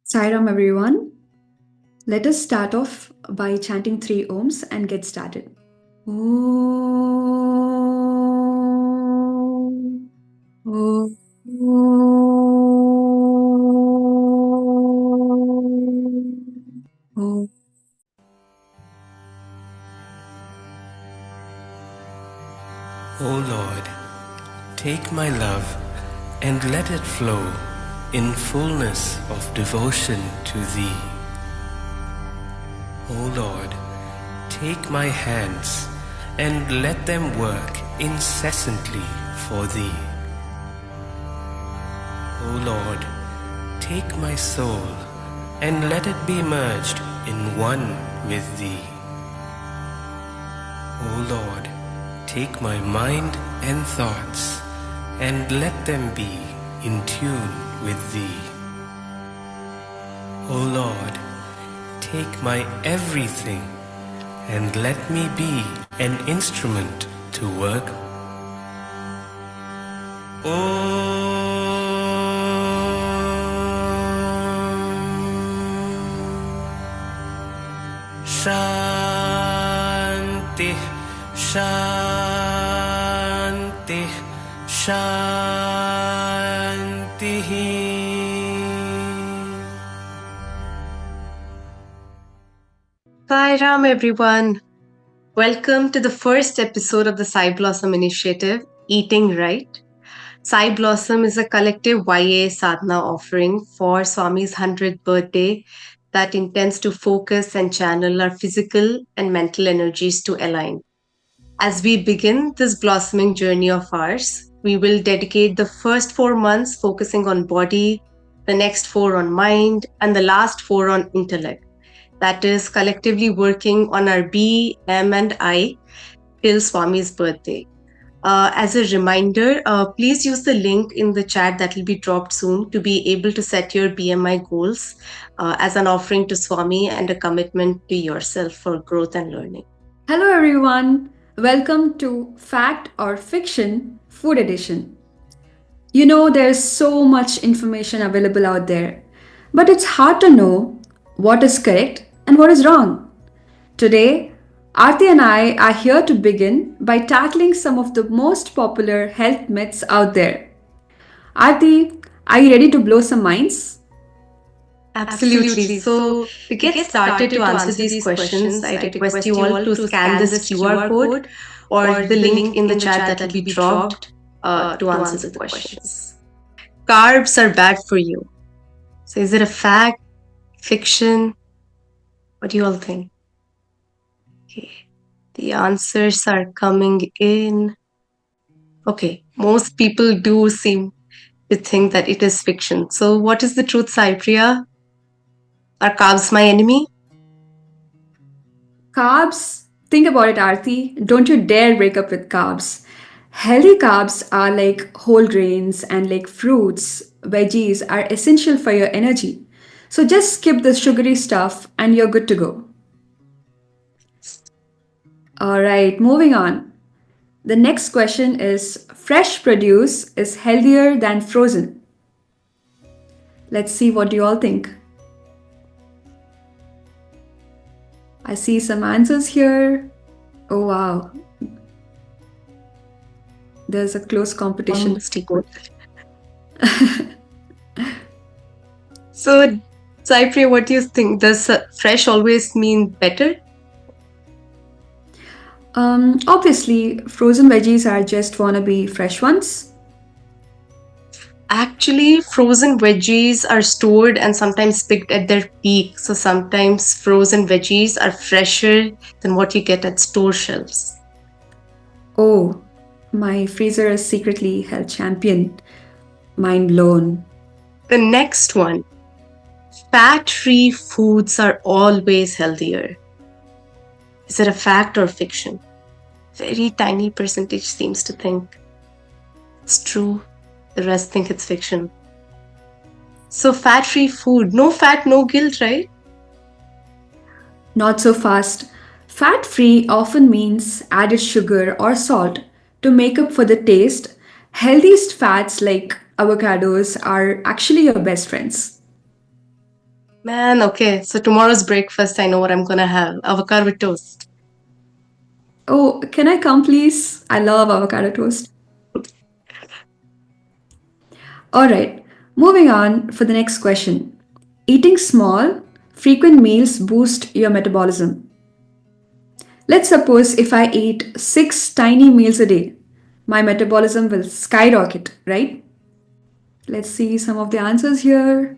Sai Ram, everyone. Let us start off by chanting 3 ohms and get started. Om. Om. Om. O Lord, take my love and let it flow in fullness of devotion to Thee. O Lord, take my hands and let them work incessantly for Thee. O Lord, take my soul and let it be merged in one with Thee. O Lord, take my mind and thoughts and let them be in tune with Thee. O Lord, take my everything and let me be an instrument to work. Shanti, Shanti, Shanti. Sai Ram, everyone. Welcome to the first episode of the Sai Blossom initiative, Eating Right. Sai Blossom is a collective YA sadhana offering for Swami's 100th birthday that intends to focus and channel our physical and mental energies to align. As we begin this blossoming journey of ours, we will dedicate the first 4 months focusing on body, the next 4 on mind, and the last 4 on intellect. That is collectively working on our B, M, and I till Swami's birthday. As a reminder, please use the link in the chat that will be dropped soon to be able to set your BMI goals as an offering to Swami and a commitment to yourself for growth and learning. Hello, everyone. Welcome to Fact or Fiction Food Edition. You know, there's so much information available out there, but it's hard to know what is correct and what is wrong. Today, Aarthi and I are here to begin by tackling some of the most popular health myths out there. Aarthi, are you ready to blow some minds? Absolutely. So, to get started to answer these questions, I request you all to scan this QR code or the link in the chat that will be dropped to answer the questions. Carbs are bad for you. So, is it a fact, fiction? What do you all think? Okay, the answers are coming in. Okay, most people do seem to think that it is fiction. So, what is the truth, Saipriya? Are carbs my enemy? Carbs, think about it, Aarthi. Don't you dare break up with carbs. Healthy carbs are like whole grains and like fruits, veggies are essential for your energy. So just skip the sugary stuff and you're good to go. All right, moving on. The next question is fresh produce is healthier than frozen. Let's see what you all think. I see some answers here. Oh wow. There's a close competition. Almost equal. So, Saipriya, what do you think? Does fresh always mean better? Obviously, frozen veggies are just wannabe fresh ones. Actually, frozen veggies are stored and sometimes picked at their peak. So sometimes frozen veggies are fresher than what you get at store shelves. Oh, my freezer is secretly health champion. Mind blown. The next one, fat-free foods are always healthier. Is it a fact or fiction? Very tiny percentage seems to think it's true. The rest think it's fiction. So fat-free food, no fat, no guilt, right? Not so fast. Fat-free often means added sugar or salt to make up for the taste. Healthiest fats like avocados are actually your best friends. Man, okay. So tomorrow's breakfast, I know what I'm gonna have. Avocado with toast. Oh, can I come, please? I love avocado toast. Alright, moving on for the next question. Eating small, frequent meals boost your metabolism. Let's suppose if I eat 6 tiny meals a day, my metabolism will skyrocket, right? Let's see some of the answers here.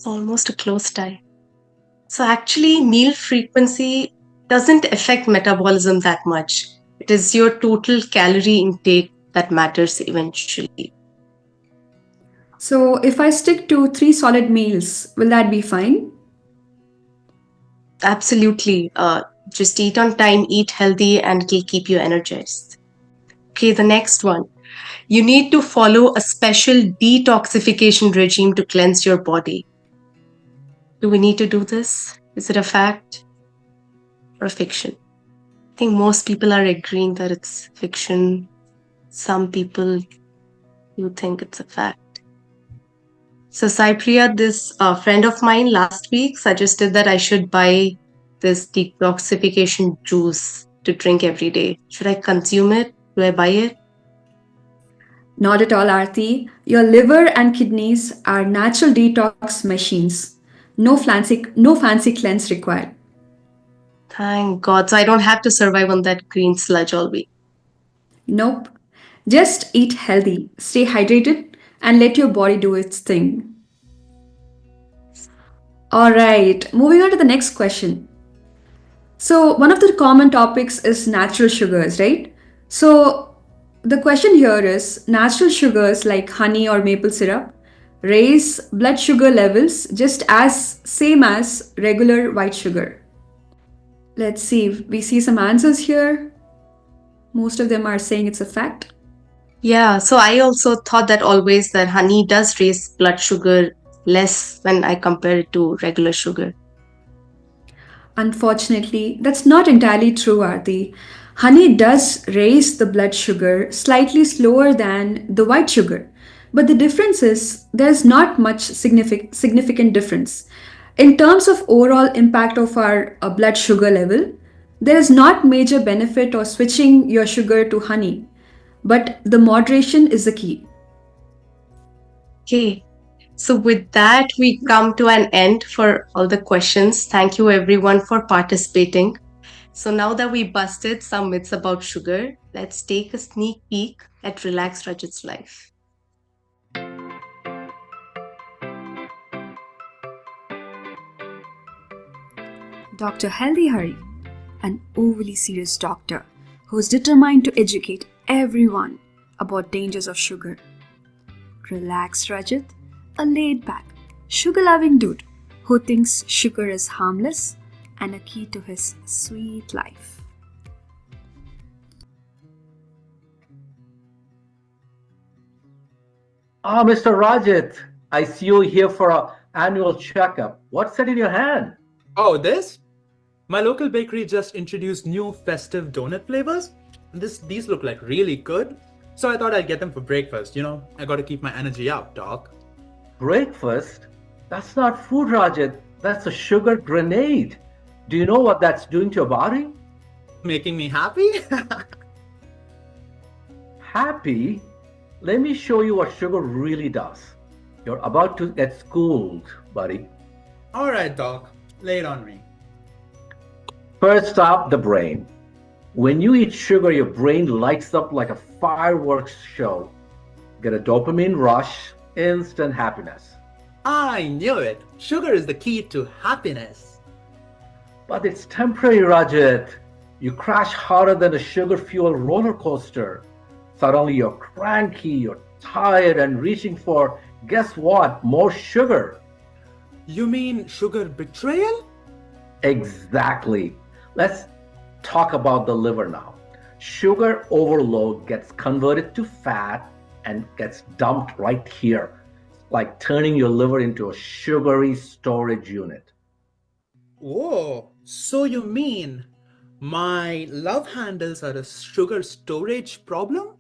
Almost a close tie. So actually, meal frequency doesn't affect metabolism that much. It is your total calorie intake that matters eventually. So if I stick to 3 solid meals, will that be fine? Absolutely. Just eat on time, eat healthy, and it'll keep you energized. Okay, the next one. You need to follow a special detoxification regime to cleanse your body. Do we need to do this? Is it a fact or a fiction? I think most people are agreeing that it's fiction. Some people you think it's a fact. So Saipriya, this friend of mine last week suggested that I should buy this detoxification juice to drink every day. Should I consume it? Do I buy it? Not at all, Aarti. Your liver and kidneys are natural detox machines. No fancy cleanse required. Thank God. So I don't have to survive on that green sludge all week. Nope. Just eat healthy, stay hydrated, and let your body do its thing. Alright, moving on to the next question. So, one of the common topics is natural sugars, right? So, the question here is natural sugars like honey or maple syrup raise blood sugar levels just as same as regular white sugar. Let's see if we see some answers here. Most of them are saying it's a fact. Yeah, so I also thought that always that honey does raise blood sugar less when I compare it to regular sugar. Unfortunately, that's not entirely true, Aarti. Honey does raise the blood sugar slightly slower than the white sugar. But the difference is there's not much significant difference. In terms of overall impact of our blood sugar level, there is not major benefit of switching your sugar to honey. But the moderation is the key. Okay, so with that, we come to an end for all the questions. Thank you everyone for participating. So now that we busted some myths about sugar, let's take a sneak peek at Relax Rajith's life. Dr. Healthy Hari, an overly serious doctor who is determined to educate everyone about dangers of sugar. Relax Rajith, a laid-back, sugar-loving dude who thinks sugar is harmless and a key to his sweet life. Mr. Rajith, I see you here for an annual checkup. What's that in your hand? Oh, this? My local bakery just introduced new festive donut flavors. These look like really good. So I thought I'd get them for breakfast. I gotta keep my energy up, doc. Breakfast? That's not food, Rajith. That's a sugar grenade. Do you know what that's doing to your body? Making me happy? Happy? Let me show you what sugar really does. You're about to get schooled, buddy. Alright, doc. Lay it on me. First up, the brain. When you eat sugar, your brain lights up like a fireworks show. Get a dopamine rush, instant happiness. I knew it. Sugar is the key to happiness. But it's temporary, Rajit. You crash harder than a sugar-fueled roller coaster. Suddenly you're cranky, you're tired and reaching for, guess what, more sugar. You mean sugar betrayal? Exactly. Let's talk about the liver now. Sugar overload gets converted to fat and gets dumped right here, like turning your liver into a sugary storage unit. Whoa, so you mean my love handles are a sugar storage problem?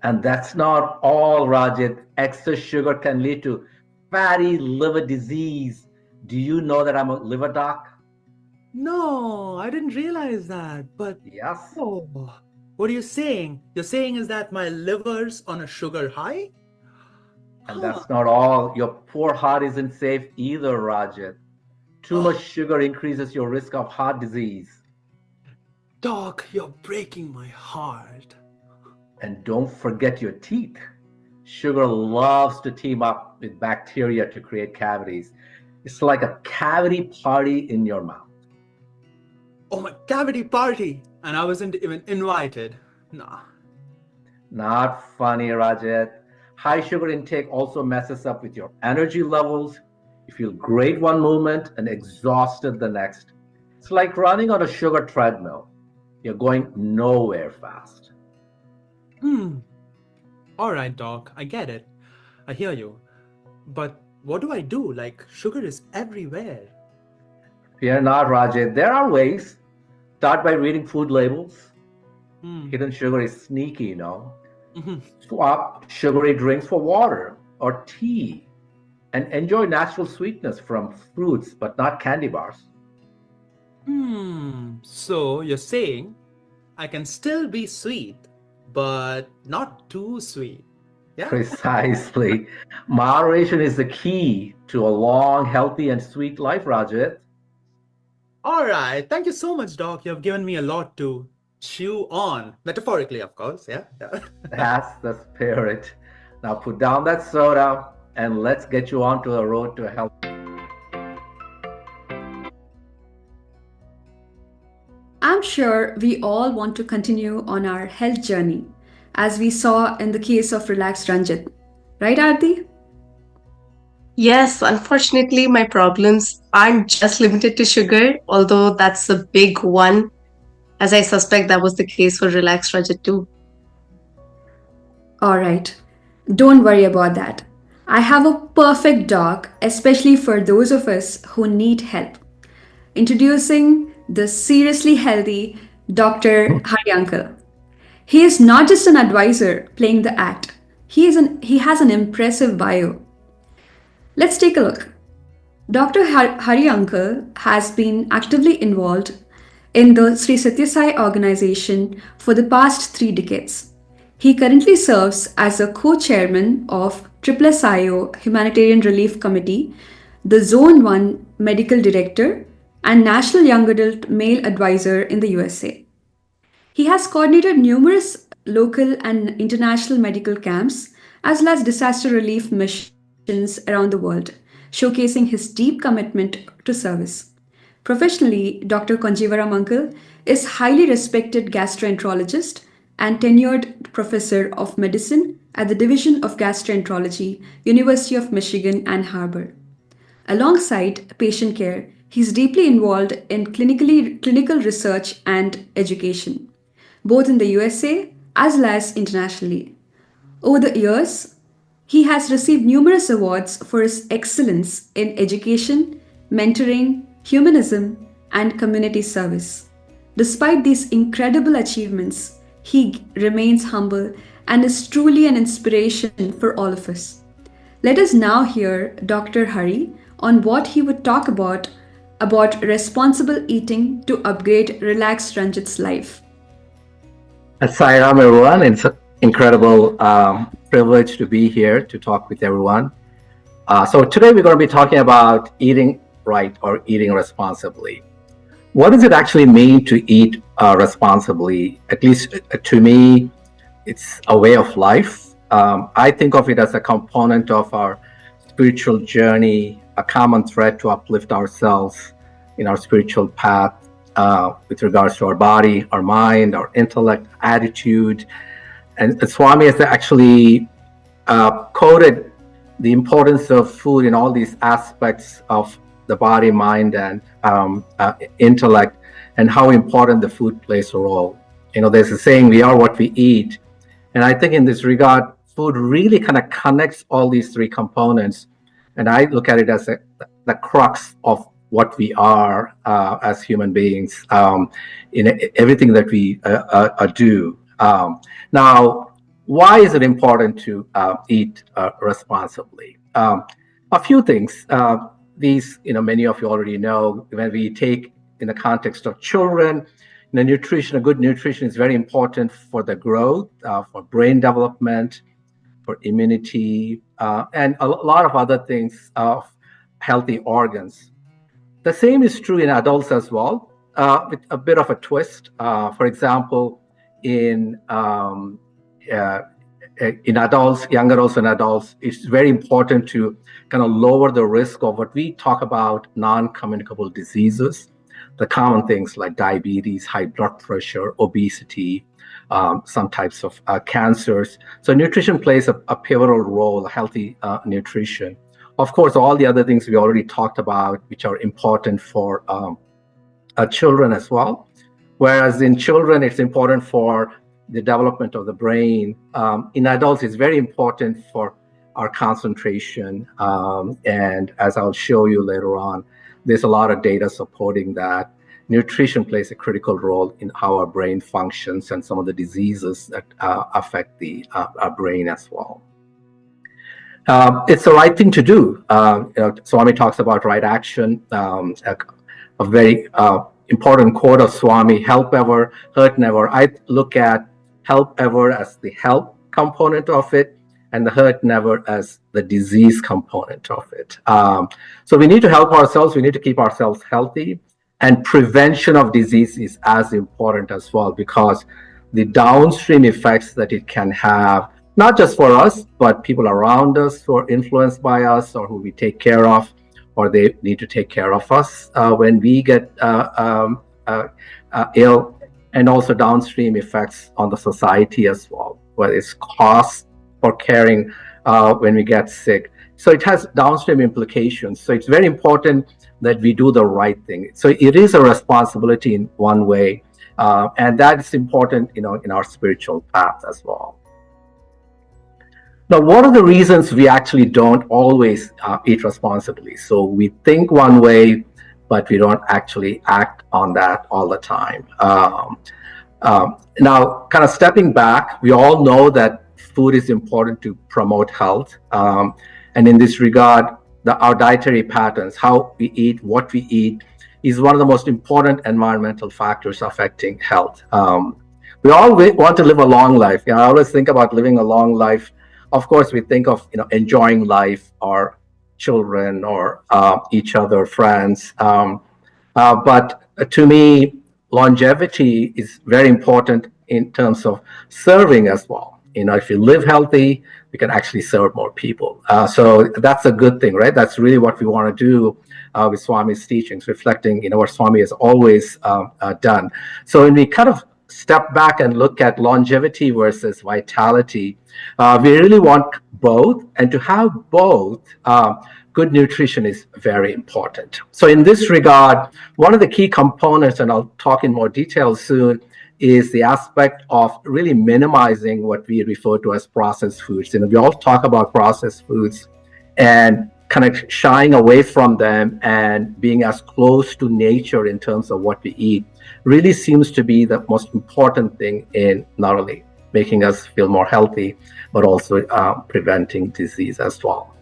And that's not all, Rajit. Excess sugar can lead to fatty liver disease. Do you know that I'm a liver doc? No, I didn't realize that. But Yes. oh, what are you saying? You're saying is that my liver's on a sugar high? And Huh. that's not all. Your poor heart isn't safe either, Rajit. Too much Oh, sugar increases your risk of heart disease. Doc, you're breaking my heart. And don't forget your teeth. Sugar loves to team up with bacteria to create cavities. It's like a cavity party in your mouth. Oh, my cavity party! And I wasn't even invited. Nah. Not funny, Rajat. High sugar intake also messes up with your energy levels. You feel great one moment and exhausted the next. It's like running on a sugar treadmill. You're going nowhere fast. Hmm. All right, Doc, I get it. I hear you. But what do I do? Like, sugar is everywhere. Fear not, Rajat. There are ways. Start by reading food labels. Hmm. Hidden sugar is sneaky, you know. Mhm. Swap sugary drinks for water or tea and enjoy natural sweetness from fruits, but not candy bars. So you're saying I can still be sweet, but not too sweet. Yeah? Precisely. Moderation is the key to a long, healthy, and sweet life, Rajat. All right. Thank you so much, Doc. You have given me a lot to chew on. Metaphorically, of course. Yeah. Yeah. That's the spirit. Now put down that soda and let's get you onto the road to health. I'm sure we all want to continue on our health journey, as we saw in the case of relaxed Ranjit. Right, Aarti? Yes, unfortunately, my problems aren't just limited to sugar, although that's a big one, as I suspect that was the case for Relax Rajat too. Alright, don't worry about that. I have a perfect dog, especially for those of us who need help. Introducing the seriously healthy Dr. Hari Uncle. He is not just an advisor playing the act, he has an impressive bio. Let's take a look. Dr. Hari Uncle has been actively involved in the Sri Sathya Sai organization for the past 3 decades. He currently serves as a co-chairman of SSSIO Humanitarian Relief Committee, the Zone 1 Medical Director, and National Young Adult Male Advisor in the USA. He has coordinated numerous local and international medical camps as well as disaster relief missions around the world, showcasing his deep commitment to service. Professionally, Dr. Conjeeveram Uncle is highly respected gastroenterologist and tenured professor of medicine at the Division of Gastroenterology, University of Michigan, Ann Arbor. Alongside patient care, he is deeply involved in clinical research and education, both in the USA as well as internationally. Over the years, he has received numerous awards for his excellence in education, mentoring, humanism, and community service. Despite these incredible achievements, he remains humble and is truly an inspiration for all of us. Let us now hear Dr. Hari on what he would talk about responsible eating to upgrade relaxed Ranjit's life. Sai everyone. It's an incredible privilege to be here to talk with everyone. So today we're going to be talking about eating right or eating responsibly. What does it actually mean to eat responsibly? At least to me, it's a way of life. I think of it as a component of our spiritual journey, a common thread to uplift ourselves in our spiritual path with regards to our body, our mind, our intellect, attitude. And Swami has actually quoted the importance of food in all these aspects of the body, mind, and intellect, and how important the food plays a role. You know, there's a saying, we are what we eat. And I think in this regard, food really kind of connects all these three components. And I look at it as the crux of what we are as human beings in everything that we do. Now, why is it important to eat responsibly? A few things. These, many of you already know. When we take in the context of children, nutrition, a good nutrition is very important for the growth, for brain development, for immunity, and a lot of other things of healthy organs. The same is true in adults as well, with a bit of a twist. For example, in adults, young adults and adults, it's very important to kind of lower the risk of what we talk about non-communicable diseases, the common things like diabetes, high blood pressure, obesity, some types of cancers. So nutrition plays a pivotal role, healthy nutrition. Of course, all the other things we already talked about, which are important for children as well. Whereas in children, it's important for the development of the brain. In adults, it's very important for our concentration. And as I'll show you later on, there's a lot of data supporting that nutrition plays a critical role in how our brain functions and some of the diseases that affect our brain as well. It's the right thing to do. Swami talks about right action. A very important quote of Swami, help ever, hurt never. I look at help ever as the help component of it and the hurt never as the disease component of it. So we need to help ourselves. We need to keep ourselves healthy. And prevention of disease is as important as well, because the downstream effects that it can have, not just for us, but people around us who are influenced by us or who we take care of, or they need to take care of us when we get ill, and also downstream effects on the society as well, whether it's costs for caring when we get sick. So it has downstream implications. So it's very important that we do the right thing. So it is a responsibility in one way, and that is important, in our spiritual path as well. Now, what are the reasons we actually don't always eat responsibly? So we think one way, but we don't actually act on that all the time. Now, kind of stepping back, we all know that food is important to promote health. And in this regard, our dietary patterns, how we eat, what we eat, is one of the most important environmental factors affecting health. We all want to live a long life. I always think about living a long life. Of course, we think of enjoying life, or children, or each other, friends. But to me, longevity is very important in terms of serving as well. If you live healthy, we can actually serve more people. So that's a good thing, right? That's really what we want to do with Swami's teachings, reflecting, what Swami has always done. So when we kind of step back and look at longevity versus vitality, we really want both, and to have both, good nutrition is very important. So in this regard, one of the key components, and I'll talk in more detail soon, is the aspect of really minimizing what we refer to as processed foods. We all talk about processed foods, and kind of shying away from them and being as close to nature in terms of what we eat really seems to be the most important thing in not only making us feel more healthy, but also preventing disease as well.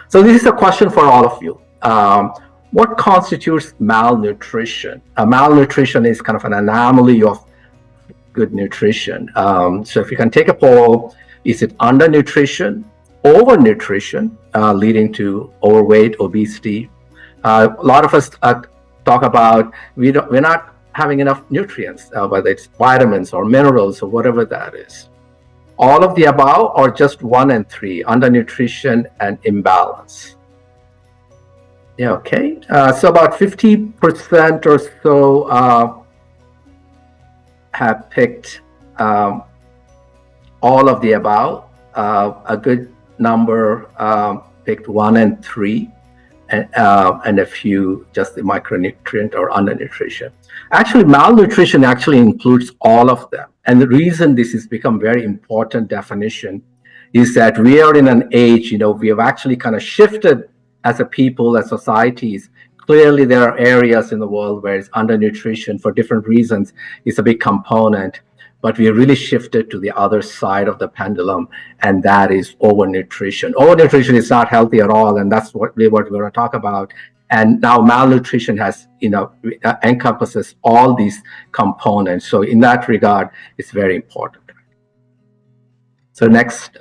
So this is a question for all of you. What constitutes malnutrition? Malnutrition is kind of an anomaly of good nutrition. So if you can take a poll, is it undernutrition, overnutrition, leading to overweight, obesity? A lot of us talk about we're not having enough nutrients, whether it's vitamins or minerals or whatever that is. All of the above, or just 1 and 3, undernutrition and imbalance? Yeah, okay. So about 50% or so have picked all of the above. A good number picked 1 and 3, and a few just the micronutrient or undernutrition. Actually, malnutrition actually includes all of them. And the reason this has become very important definition is that we are in an age, we have actually kind of shifted as a people, as societies. Clearly, there are areas in the world where it's undernutrition for different reasons is a big component. but we really shifted to the other side of the pendulum, and that is overnutrition. Overnutrition is not healthy at all, and that's what we're going to talk about. And now malnutrition has, encompasses all these components. So in that regard, it's very important. So next,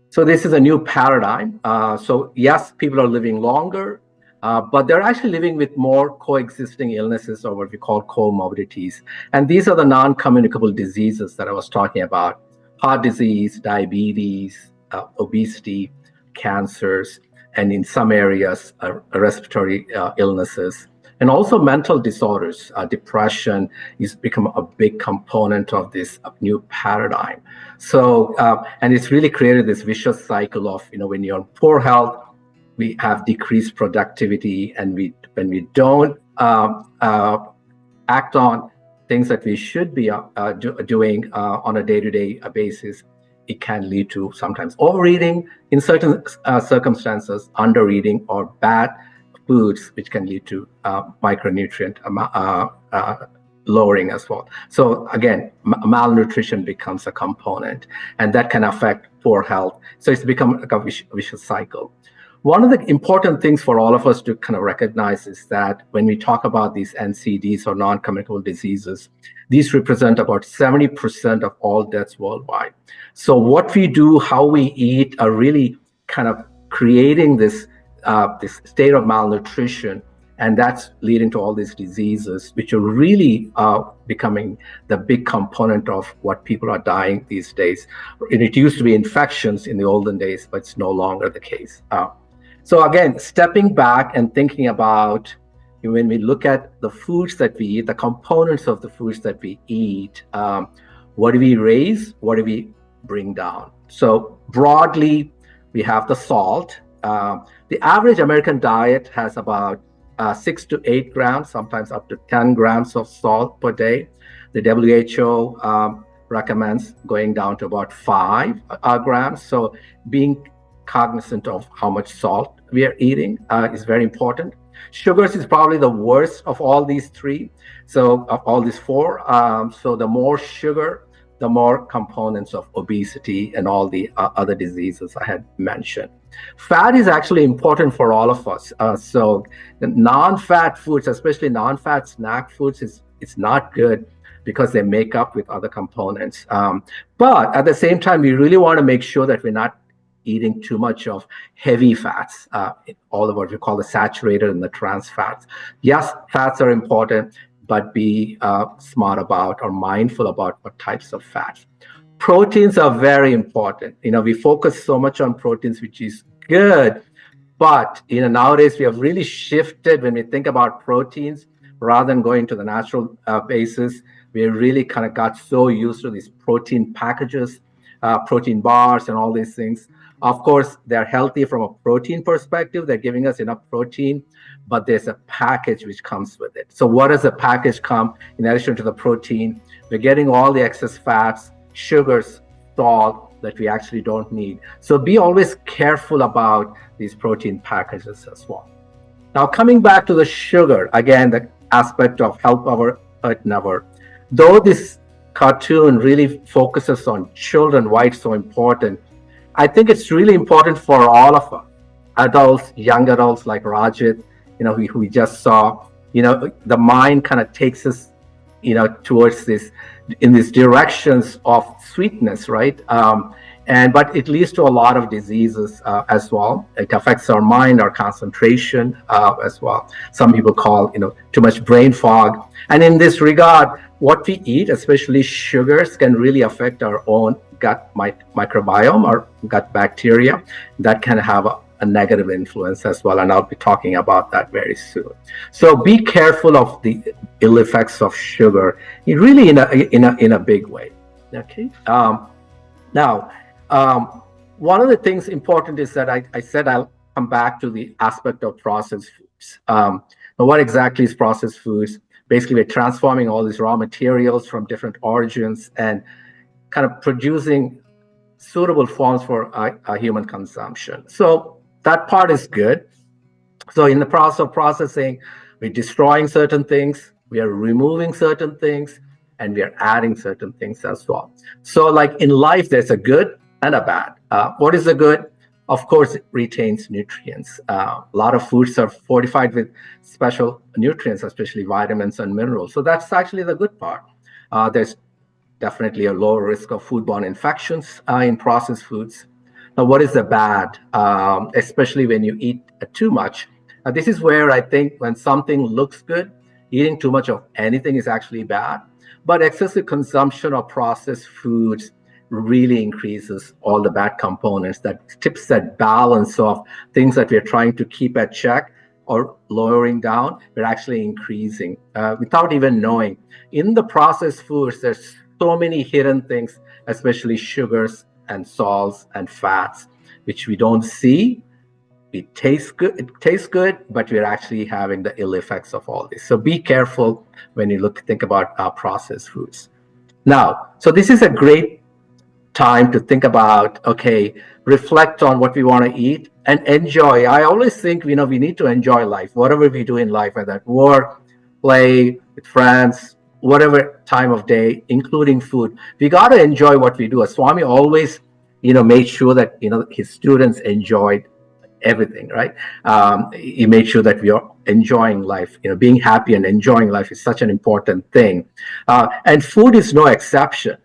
so this is a new paradigm. So yes, people are living longer, but they're actually living with more coexisting illnesses, or what we call comorbidities. And these are the non-communicable diseases that I was talking about: heart disease, diabetes, obesity, cancers, and in some areas, respiratory illnesses. And also mental disorders. Depression is become a big component of this new paradigm. So, and it's really created this vicious cycle of, when you're in poor health, we have decreased productivity, and when we don't act on things that we should be doing on a day-to-day basis, it can lead to sometimes overeating in certain circumstances, undereating, or bad foods, which can lead to micronutrient lowering as well. So again, malnutrition becomes a component, and that can affect poor health. So it's become like a vicious cycle. One of the important things for all of us to kind of recognize is that when we talk about these NCDs, or non-communicable diseases, these represent about 70% of all deaths worldwide. So what we do, how we eat, are really kind of creating this state of malnutrition, and that's leading to all these diseases, which are really becoming the big component of what people are dying these days. And it used to be infections in the olden days, but it's no longer the case. So again, stepping back and thinking about, when we look at the foods that we eat, the components of the foods that we eat, what do we raise? What do we bring down? So broadly, we have the salt. The average American diet has about 6 to 8 grams, sometimes up to 10 grams of salt per day. The WHO recommends going down to about 5 grams. So being cognizant of how much salt we are eating is very important. Sugars is probably the worst of all these three. So of all these four, so the more sugar, the more components of obesity and all the other diseases I had mentioned. Fat is actually important for all of us. So the non-fat foods, especially non-fat snack foods, it's not good because they make up with other components. But at the same time, we really want to make sure that we're not eating too much of heavy fats, all of what we call the saturated and the trans fats. Yes, fats are important, but be smart about or mindful about what types of fats. Proteins are very important. We focus so much on proteins, which is good, but nowadays we have really shifted when we think about proteins. Rather than going to the natural basis, we really kind of got so used to these protein packages, protein bars, and all these things. Of course, they're healthy from a protein perspective. They're giving us enough protein, but there's a package which comes with it. So what does the package come in addition to the protein? We're getting all the excess fats, sugars, salt that we actually don't need. So be always careful about these protein packages as well. Now, coming back to the sugar, again, the aspect of help our earth never. Though this cartoon really focuses on children, why it's so important, I think it's really important for all of us, adults, young adults like Rajith, who we just saw. The mind kind of takes us, towards these directions of sweetness, right? But it leads to a lot of diseases as well. It affects our mind, our concentration as well. Some people call, too much brain fog. And in this regard, what we eat, especially sugars, can really affect our own gut microbiome or gut bacteria. That can have a negative influence as well, and I'll be talking about that very soon. So be careful of the ill effects of sugar, really in a big way. Okay. Now, one of the things important is that I said I'll come back to the aspect of processed foods. Now, what exactly is processed foods? Basically, we're transforming all these raw materials from different origins and kind of producing suitable forms for human consumption. So that part is good. So in the process of processing, we're destroying certain things, we are removing certain things, and we are adding certain things as well. So like in life, there's a good and a bad. What is the good? Of course, it retains nutrients. A lot of foods are fortified with special nutrients, especially vitamins and minerals. So that's actually the good part. There's definitely a lower risk of foodborne infections in processed foods. Now, what is the bad, especially when you eat too much? This is where I think when something looks good, eating too much of anything is actually bad. But excessive consumption of processed foods really increases all the bad components, that tips that balance of things that we're trying to keep at check or lowering down, we're actually increasing without even knowing. In the processed foods, there's so many hidden things, especially sugars and salts and fats, which we don't see. It tastes good, but we're actually having the ill effects of all this. So be careful when you think about our processed foods. Now, so this is a great time to think about, okay, reflect on what we want to eat and enjoy. I always think, we need to enjoy life, whatever we do in life, whether at work, play with friends, whatever time of day, including food. We got to enjoy what we do. Swami always, made sure that, his students enjoyed everything, right? He made sure that we are enjoying life. Being happy and enjoying life is such an important thing. And food is no exception.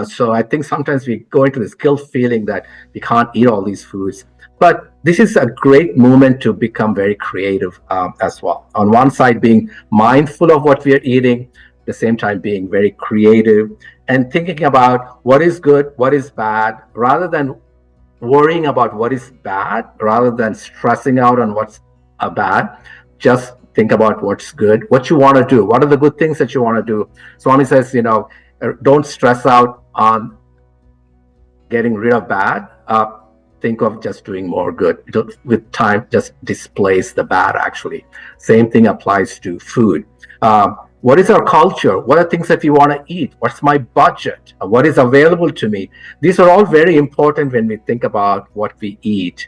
So I think sometimes we go into this guilt feeling that we can't eat all these foods. But this is a great moment to become very creative as well. On one side, being mindful of what we are eating, at the same time being very creative and thinking about what is good, what is bad, rather than worrying about what is bad, rather than stressing out on what's bad. Just think about what's good, what you want to do, what are the good things that you want to do. Swami says, don't stress out on getting rid of bad. Think of just doing more good. With time, just displace the bad, actually. Same thing applies to food. What is our culture? What are things that we want to eat? What's my budget? What is available to me? These are all very important when we think about what we eat.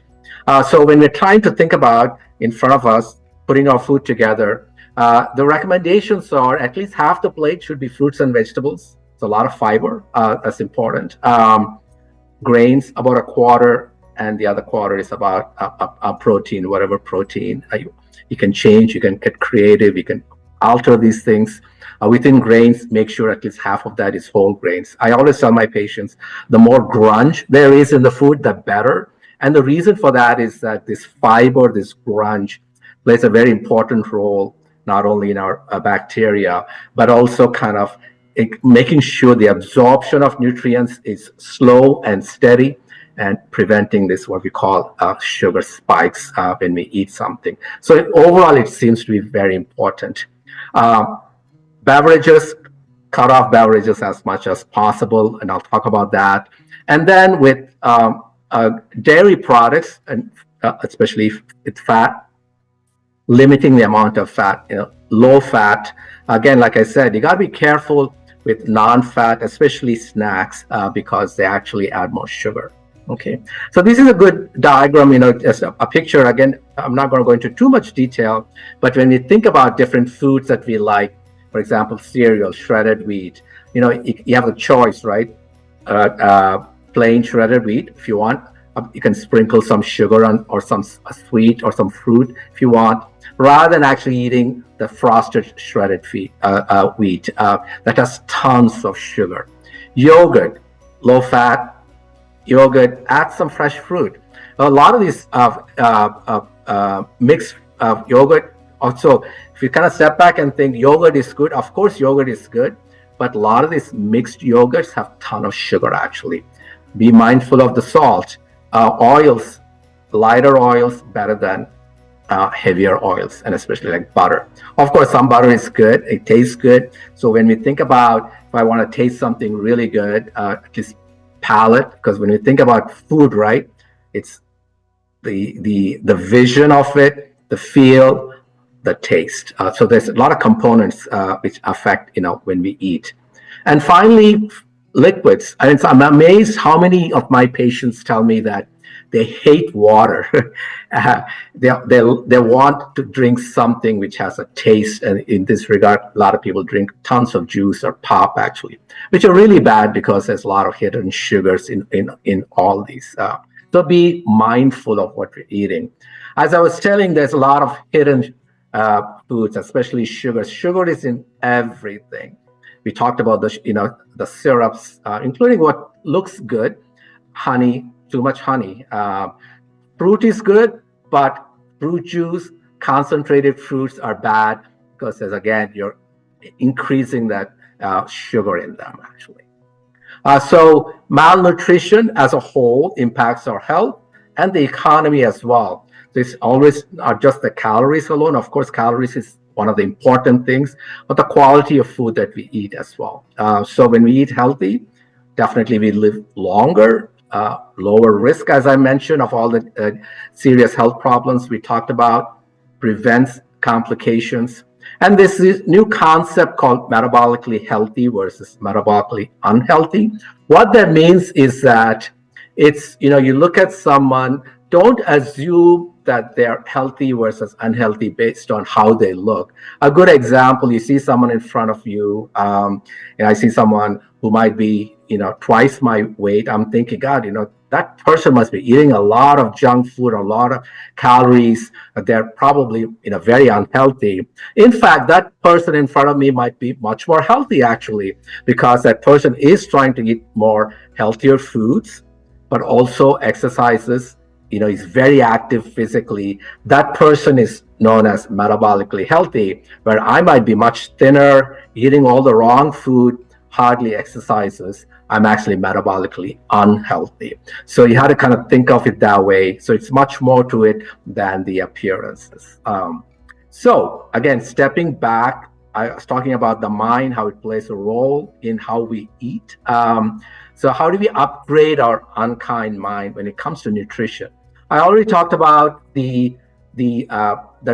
So when we're trying to think about in front of us, putting our food together, the recommendations are at least half the plate should be fruits and vegetables. It's a lot of fiber. That's important. Grains, about a quarter, and the other quarter is about a protein, whatever protein. You can change, you can get creative, you can alter these things. Within grains, make sure at least half of that is whole grains. I always tell my patients, the more grunge there is in the food, the better. And the reason for that is that this fiber, this grunge, plays a very important role, not only in our bacteria, but also kind of making sure the absorption of nutrients is slow and steady, and preventing this, what we call sugar spikes when we eat something. So overall, it seems to be very important. Beverages, cut off beverages as much as possible, and I'll talk about that. And then with dairy products, and especially with fat, limiting the amount of fat, low fat. Again, like I said, you got to be careful with non-fat, especially snacks, because they actually add more sugar. Okay, so this is a good diagram, just a picture. Again, I'm not going to go into too much detail, but when we think about different foods that we like, for example, cereal, shredded wheat, you have a choice, right? Plain shredded wheat, if you want, you can sprinkle some sugar on, or some sweet or some fruit if you want, rather than actually eating the frosted shredded wheat that has tons of sugar. Yogurt, low fat yogurt, add some fresh fruit. A lot of these mixed yogurt, also, if you kind of step back and think yogurt is good, of course yogurt is good, but a lot of these mixed yogurts have a ton of sugar actually. Be mindful of the salt. Oils, lighter oils, better than heavier oils, and especially like butter. Of course, some butter is good, it tastes good. So when we think about, if I want to taste something really good, just palate, because when you think about food, right, it's the vision of it, the feel, the taste. So there's a lot of components which affect when we eat. And finally, liquids. And I'm amazed how many of my patients tell me that they hate water. They want to drink something which has a taste. And in this regard, a lot of people drink tons of juice or pop, actually, which are really bad because there's a lot of hidden sugars in all these. So be mindful of what you're eating. As I was telling, there's a lot of hidden foods, especially sugar. Sugar is in everything. We talked about the syrups, including what looks good, honey, too much honey. Fruit is good, but fruit juice, concentrated fruits are bad because, again, you're increasing that sugar in them, actually. So malnutrition as a whole impacts our health and the economy as well. So it's always not just the calories alone. Of course, calories is one of the important things, but the quality of food that we eat as well. So when we eat healthy, definitely we live longer, lower risk, as I mentioned, of all the serious health problems we talked about, prevents complications. And this is new concept called metabolically healthy versus metabolically unhealthy. What that means is that it's, you look at someone, don't assume that they're healthy versus unhealthy based on how they look. A good example, you see someone in front of you, and I see someone who might be, twice my weight. I'm thinking, God, that person must be eating a lot of junk food, a lot of calories. They're probably, very unhealthy. In fact, that person in front of me might be much more healthy, actually, because that person is trying to eat more healthier foods, but also exercises, is very active physically. That person is known as metabolically healthy, where I might be much thinner, eating all the wrong food, hardly exercises. I'm actually metabolically unhealthy. So you have to kind of think of it that way. So it's much more to it than the appearances. So again, stepping back, I was talking about the mind, how it plays a role in how we eat. So how do we upgrade our unkind mind when it comes to nutrition? I already talked about the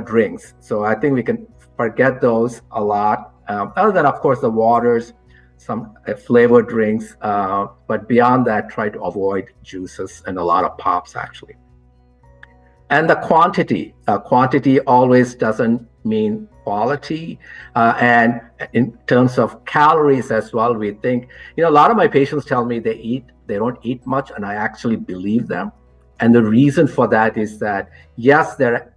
drinks. So I think we can forget those a lot. Other than, of course, the waters, some flavored drinks, but beyond that, try to avoid juices and a lot of pops, actually. And the quantity always doesn't mean quality. And in terms of calories as well, we think, a lot of my patients tell me they don't eat much, and I actually believe them. And the reason for that is that, yes, they're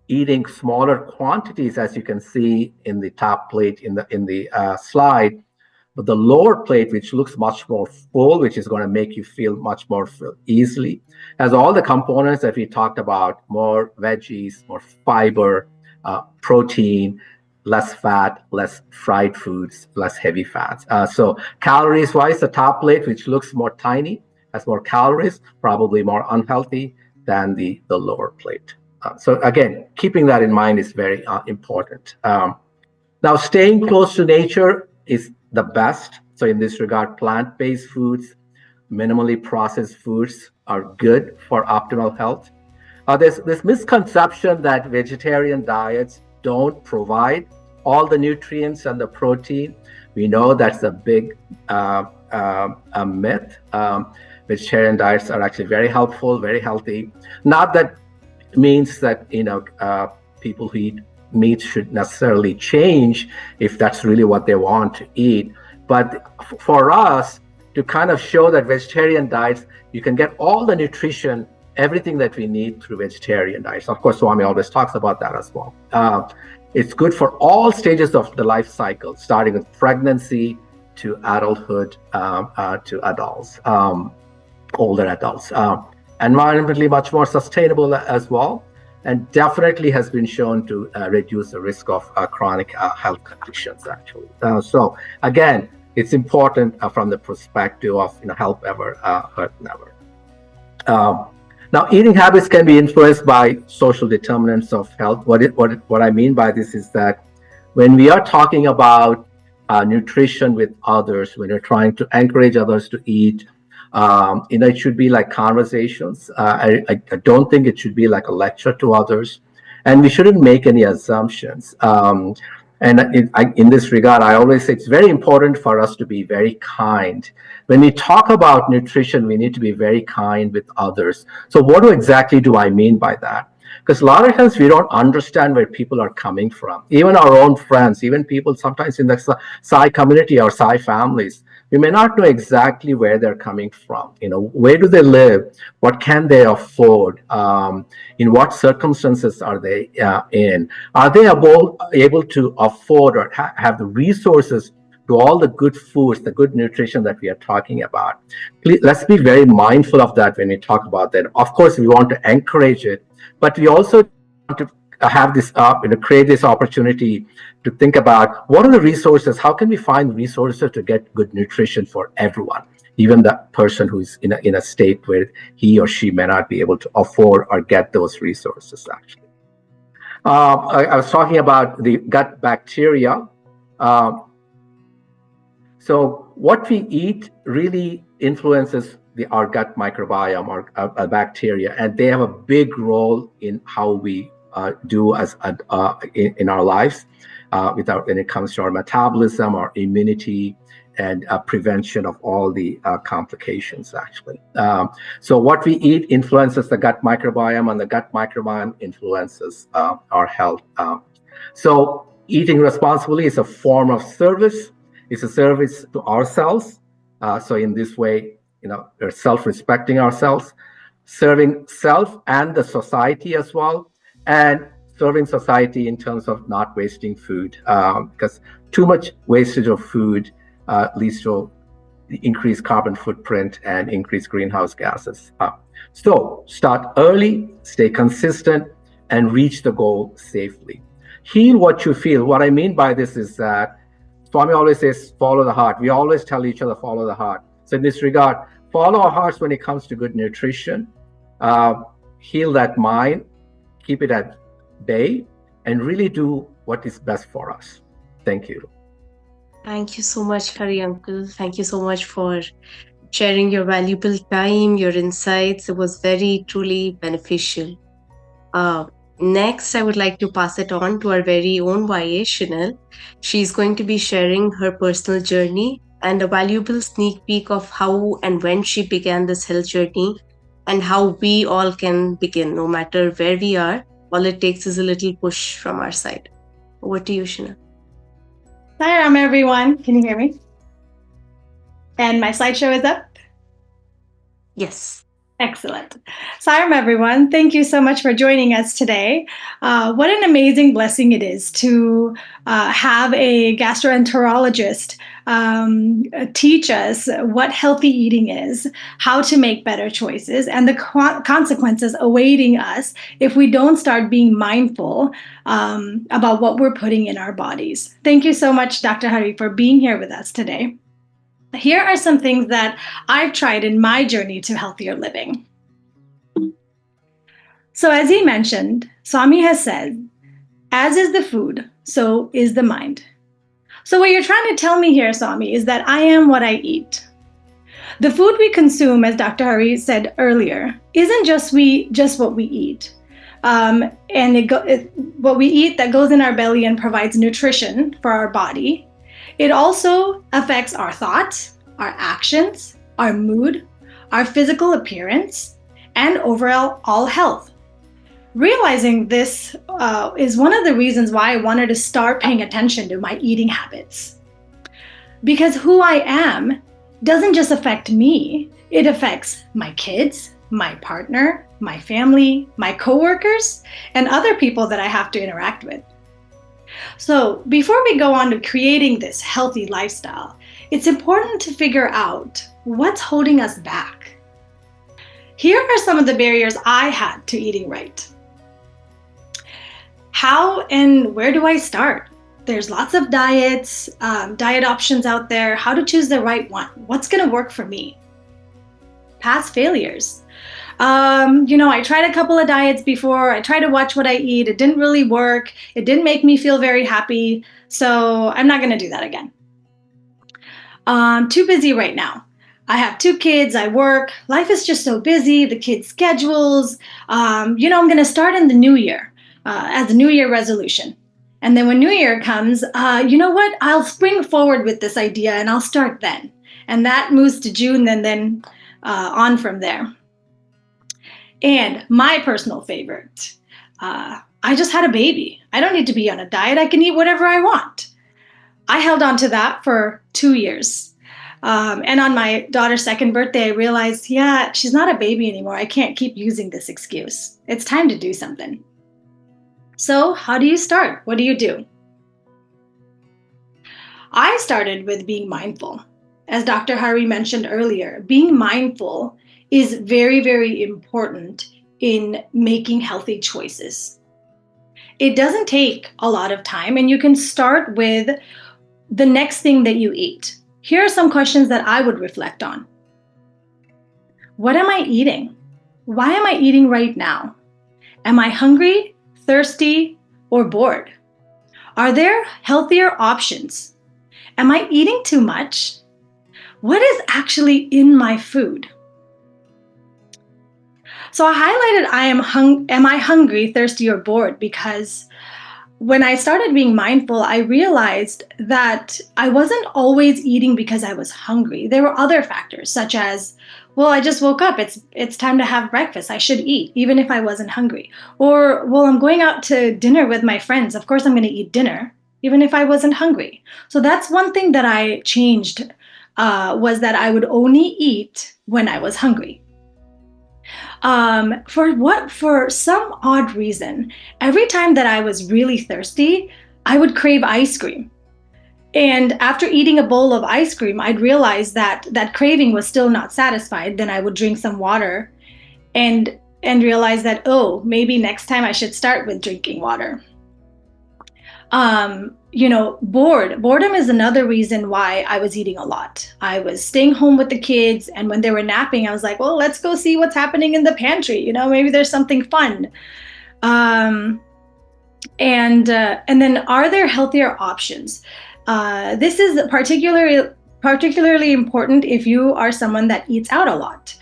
eating smaller quantities, as you can see in the top plate in the slide, but the lower plate, which looks much more full, which is going to make you feel much more full easily, has all the components that we talked about: more veggies, more fiber, protein, less fat, less fried foods, less heavy fats. So calories-wise, the top plate, which looks more tiny, has more calories, probably more unhealthy than the lower plate. So again, keeping that in mind is very important. Now, staying close to nature is the best. So in this regard, plant-based foods, minimally processed foods are good for optimal health. There's this misconception that vegetarian diets don't provide all the nutrients and the protein. We know that's a big myth. Vegetarian diets are actually very helpful, very healthy. Not that means that people who eat meat should necessarily change if that's really what they want to eat. But for us to kind of show that vegetarian diets, you can get all the nutrition, everything that we need through vegetarian diets. Of course, Swami always talks about that as well. It's good for all stages of the life cycle, starting with pregnancy to adulthood, to adults, older adults. Environmentally much more sustainable as well, and definitely has been shown to reduce the risk of chronic health conditions, actually. So again, it's important from the perspective of help ever, hurt never. Now, eating habits can be influenced by social determinants of health. What I mean by this is that when we are talking about nutrition with others, when you're trying to encourage others to eat, it should be like conversations. I don't think it should be like a lecture to others, and we shouldn't make any assumptions. And in this regard, I always say it's very important for us to be very kind. When we talk about nutrition, we need to be very kind with others. So what exactly do I mean by that? Because a lot of times we don't understand where people are coming from. Even our own friends, even people sometimes in the Sai community or Sai families, we may not know exactly where they're coming from. Where do they live? What can they afford? In what circumstances are they in? Are they able to afford or have the resources to all the good foods, the good nutrition that we are talking about? Please, let's be very mindful of that when we talk about that. Of course, we want to encourage it, but we also want to have this create this opportunity to think about what are the resources, how can we find resources to get good nutrition for everyone, even the person who's in a state where he or she may not be able to afford or get those resources. Actually, I was talking about the gut bacteria. So what we eat really influences our gut microbiome or bacteria, and they have a big role in how we do in our lives when it comes to our metabolism, our immunity, and prevention of all the complications, actually. So what we eat influences the gut microbiome, and the gut microbiome influences our health. So eating responsibly is a form of service. It's a service to ourselves. So in this way, we're self-respecting ourselves, serving self and the society as well, and serving society in terms of not wasting food, because too much wastage of food leads to increased carbon footprint and increased greenhouse gases. So start early, stay consistent, and reach the goal safely. Heal what you feel. What I mean by this is that Swami always says, follow the heart. We always tell each other, follow the heart. So in this regard, follow our hearts when it comes to good nutrition, heal that mind, keep it at bay, and really do what is best for us. Thank you. Thank you so much, Hari Uncle. Thank you so much for sharing your valuable time, your insights. It was very, truly beneficial. Next, I would like to pass it on to our very own YA, Shinel. She's going to be sharing her personal journey and a valuable sneak peek of how and when she began this health journey, and how we all can begin, no matter where we are. All it takes is a little push from our side. Over to you, Shinel. Hi, everyone. Can you hear me? And my slideshow is up? Yes. Excellent. Sairam, everyone. Thank you so much for joining us today. What an amazing blessing it is to have a gastroenterologist teach us what healthy eating is, how to make better choices, and the consequences awaiting us if we don't start being mindful about what we're putting in our bodies. Thank you so much, Dr. Hari, for being here with us today. Here are some things that I've tried in my journey to healthier living. So as he mentioned, Swami has said, as is the food, so is the mind. So what you're trying to tell me here, Swami, is that I am what I eat. The food we consume, as Dr. Hari said earlier, isn't just what we eat. And what we eat that goes in our belly and provides nutrition for our body. It also affects our thoughts, our actions, our mood, our physical appearance, and overall health. Realizing this is one of the reasons why I wanted to start paying attention to my eating habits. Because who I am doesn't just affect me, it affects my kids, my partner, my family, my coworkers, and other people that I have to interact with. So before we go on to creating this healthy lifestyle, it's important to figure out what's holding us back. Here are some of the barriers I had to eating right. How and where do I start? There's lots of diets, diet options out there. How to choose the right one? What's going to work for me? Past failures. I tried a couple of diets before. I tried to watch what I eat. It didn't really work. It didn't make me feel very happy. So I'm not going to do that again. Too busy right now. I have 2 kids. I work. Life is just so busy. The kids' schedules. I'm going to start in the new year as a New Year resolution. And then when New Year comes, you know what? I'll spring forward with this idea and I'll start then. And that moves to June and then on from there. And my personal favorite, I just had a baby. I don't need to be on a diet. I can eat whatever I want. I held on to that for 2 years. And on my daughter's second birthday, I realized, yeah, she's not a baby anymore. I can't keep using this excuse. It's time to do something. So how do you start? What do you do? I started with being mindful. As Dr. Hari mentioned earlier, being mindful is very, very important in making healthy choices. It doesn't take a lot of time, and you can start with the next thing that you eat. Here are some questions that I would reflect on. What am I eating? Why am I eating right now? Am I hungry, thirsty, or bored? Are there healthier options? Am I eating too much? What is actually in my food? So I highlighted am I hungry, thirsty, or bored? Because when I started being mindful, I realized that I wasn't always eating because I was hungry. There were other factors, such as, well, I just woke up. It's time to have breakfast. I should eat, even if I wasn't hungry. Or, well, I'm going out to dinner with my friends. Of course, I'm going to eat dinner, even if I wasn't hungry. So that's one thing that I changed, was that I would only eat when I was hungry. For some odd reason, every time that I was really thirsty, I would crave ice cream. And after eating a bowl of ice cream, I'd realize that that craving was still not satisfied. Then I would drink some water and realize that, oh, maybe next time I should start with drinking water. Boredom is another reason why I was eating a lot. I was staying home with the kids, and when they were napping, I was like, well, let's go see what's happening in the pantry. Maybe there's something fun. And then, are there healthier options? This is particularly important if you are someone that eats out a lot.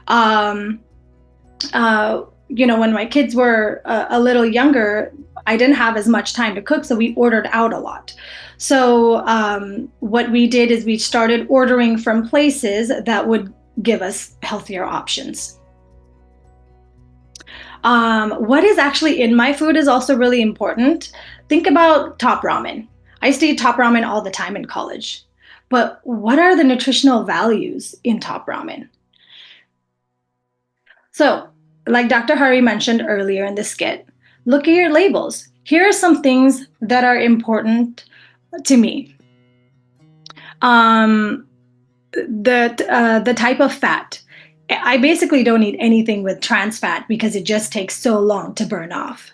When my kids were a little younger, I didn't have as much time to cook, so we ordered out a lot. So what we did is we started ordering from places that would give us healthier options. What is actually in my food is also really important. Think about top ramen. I used to eat top ramen all the time in college. But what are the nutritional values in top ramen? So, like Dr. Hari mentioned earlier in the skit, look at your labels. Here are some things that are important to me. The type of fat. I basically don't eat anything with trans fat because it just takes so long to burn off.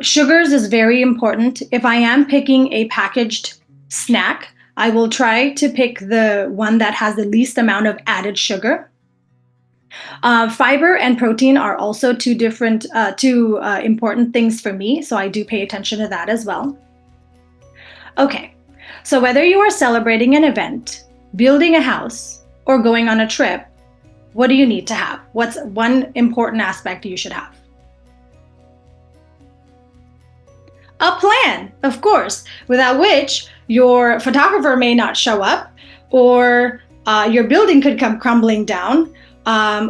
Sugars is very important. If I am picking a packaged snack, I will try to pick the one that has the least amount of added sugar. Fiber and protein are also two important things for me, so I do pay attention to that as well. Okay, so whether you are celebrating an event, building a house, or going on a trip, what do you need to have? What's one important aspect you should have? A plan, of course, without which your photographer may not show up, or your building could come crumbling down,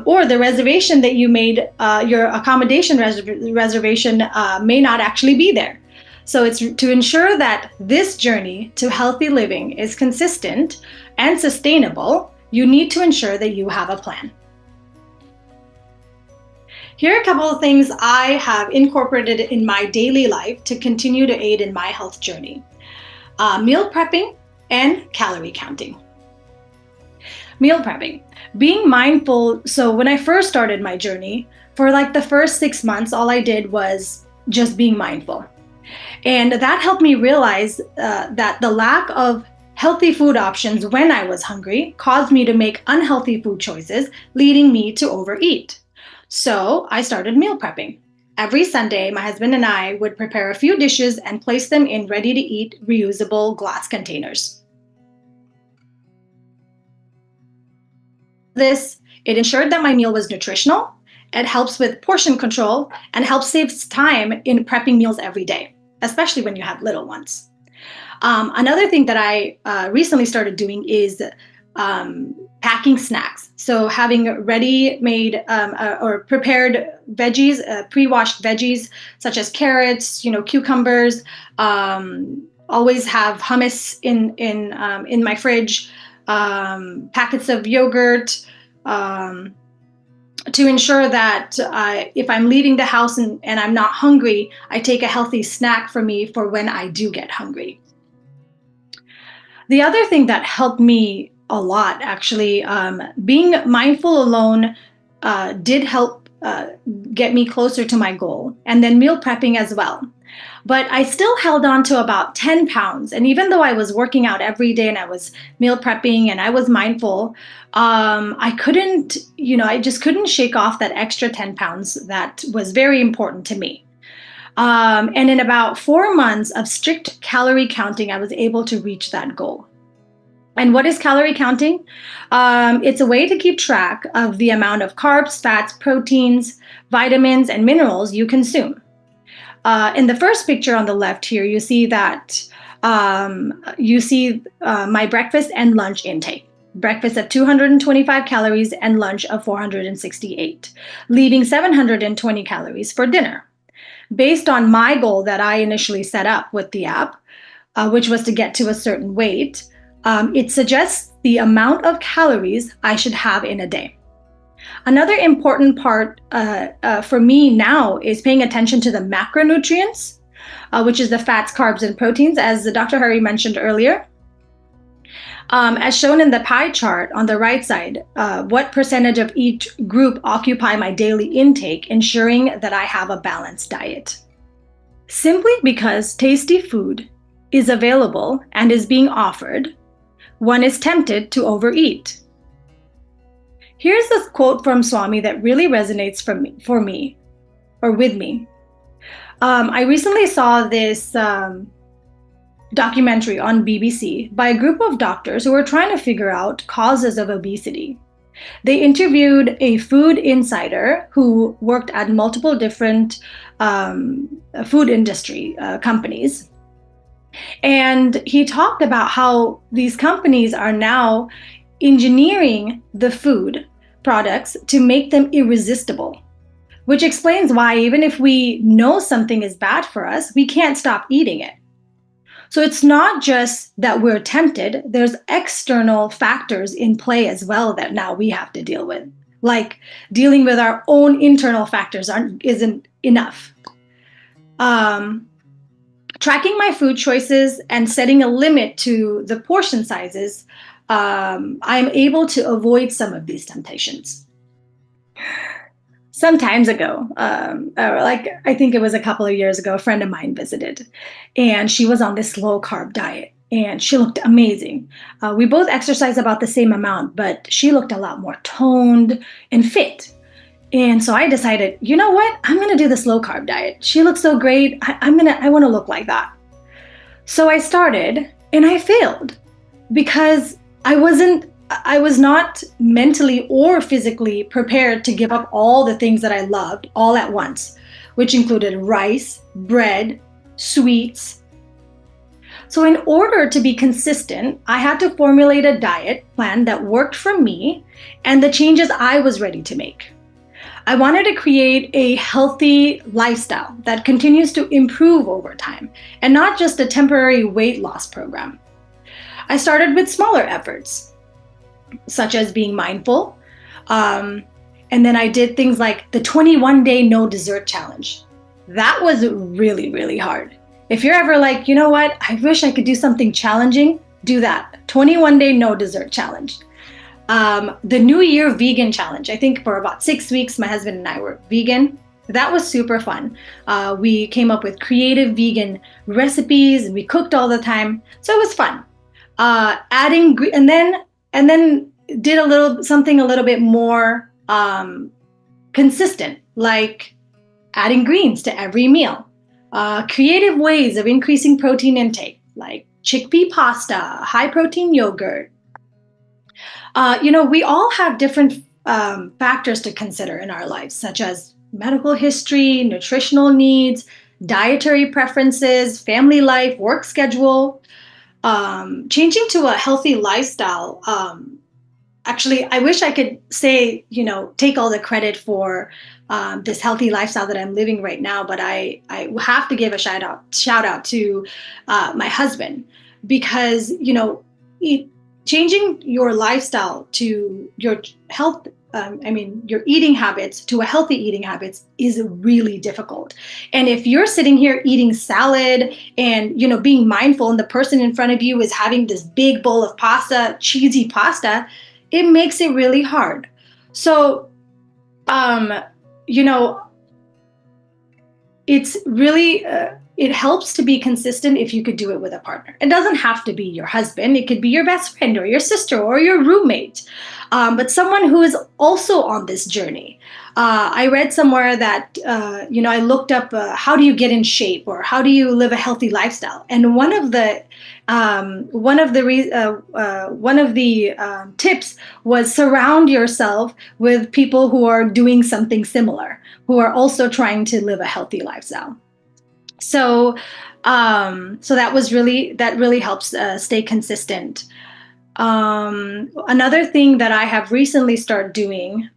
or the reservation that you made, your accommodation reservation may not actually be there. So it's to ensure that this journey to healthy living is consistent and sustainable, you need to ensure that you have a plan. Here are a couple of things I have incorporated in my daily life to continue to aid in my health journey. Meal prepping and calorie counting. Meal prepping. Being mindful. So when I first started my journey, for like the first 6 months, all I did was just being mindful. And that helped me realize that the lack of healthy food options when I was hungry caused me to make unhealthy food choices, leading me to overeat. So I started meal prepping. Every Sunday, my husband and I would prepare a few dishes and place them in ready-to-eat reusable glass containers. It ensured that my meal was nutritional, it helps with portion control, and helps save time in prepping meals every day. especially when you have little ones. Another thing that I recently started doing is packing snacks. So having ready-made or prepared veggies, pre-washed veggies, such as carrots, cucumbers. Always have hummus in my fridge. Packets of yogurt. To ensure that if I'm leaving the house and I'm not hungry, I take a healthy snack for me for when I do get hungry. The other thing that helped me a lot, actually, being mindful alone did help get me closer to my goal, and then meal prepping as well. But I still held on to about 10 pounds. And even though I was working out every day and I was meal prepping and I was mindful, I couldn't, I just couldn't shake off that extra 10 pounds that was very important to me. And in about 4 months of strict calorie counting, I was able to reach that goal. And what is calorie counting? It's a way to keep track of the amount of carbs, fats, proteins, vitamins, and minerals you consume. In the first picture on the left here, you see that my breakfast and lunch intake. Breakfast at 225 calories and lunch of 468, leaving 720 calories for dinner. Based on my goal that I initially set up with the app, which was to get to a certain weight, it suggests the amount of calories I should have in a day. Another important part for me now is paying attention to the macronutrients, which is the fats, carbs, and proteins, as Dr. Hari mentioned earlier. As shown in the pie chart on the right side, what percentage of each group occupy my daily intake, ensuring that I have a balanced diet. Simply because tasty food is available and is being offered, one is tempted to overeat. Here's this quote from Swami that really resonates with me. I recently saw this documentary on BBC by a group of doctors who were trying to figure out causes of obesity. They interviewed a food insider who worked at multiple different food industry companies. And he talked about how these companies are now engineering the food products to make them irresistible, which explains why even if we know something is bad for us, we can't stop eating it. So it's not just that we're tempted, there's external factors in play as well that now we have to deal with. Like dealing with our own internal factors isn't enough. Tracking my food choices and setting a limit to the portion sizes, I'm able to avoid some of these temptations. Some times ago, I think it was a couple of years ago, a friend of mine visited, and she was on this low carb diet, and she looked amazing. We both exercise about the same amount, but she looked a lot more toned and fit. And so I decided, you know what? I'm going to do this low carb diet. She looks so great. I want to look like that. So I started, and I failed because I was not mentally or physically prepared to give up all the things that I loved all at once, which included rice, bread, sweets. So in order to be consistent, I had to formulate a diet plan that worked for me and the changes I was ready to make. I wanted to create a healthy lifestyle that continues to improve over time and not just a temporary weight loss program. I started with smaller efforts, such as being mindful. And then I did things like the 21-day no dessert challenge. That was really, really hard. If you're ever like, you know what, I wish I could do something challenging, do that. 21-day no dessert challenge. The New Year vegan challenge. I think for about 6 weeks, my husband and I were vegan. That was super fun. We came up with creative vegan recipes and we cooked all the time. So it was fun. And then did something a little bit more consistent, like adding greens to every meal. Creative ways of increasing protein intake, like chickpea pasta, high protein yogurt. We all have different factors to consider in our lives, such as medical history, nutritional needs, dietary preferences, family life, work schedule, changing to a healthy lifestyle. Actually, I wish I could say, take all the credit for this healthy lifestyle that I'm living right now, but I have to give a shout out to my husband, because changing your lifestyle to your health, your eating habits to a healthy eating habits is really difficult. And if you're sitting here eating salad and being mindful, and the person in front of you is having this big bowl of pasta, cheesy pasta, it makes it really hard. So, it's really, it helps to be consistent if you could do it with a partner. It doesn't have to be your husband. It could be your best friend or your sister or your roommate, but someone who is also on this journey. I read somewhere that, I looked up how do you get in shape, or how do you live a healthy lifestyle? And one of the tips was surround yourself with people who are doing something similar, who are also trying to live a healthy lifestyle. So that really helps stay consistent. Another thing that I have recently started doing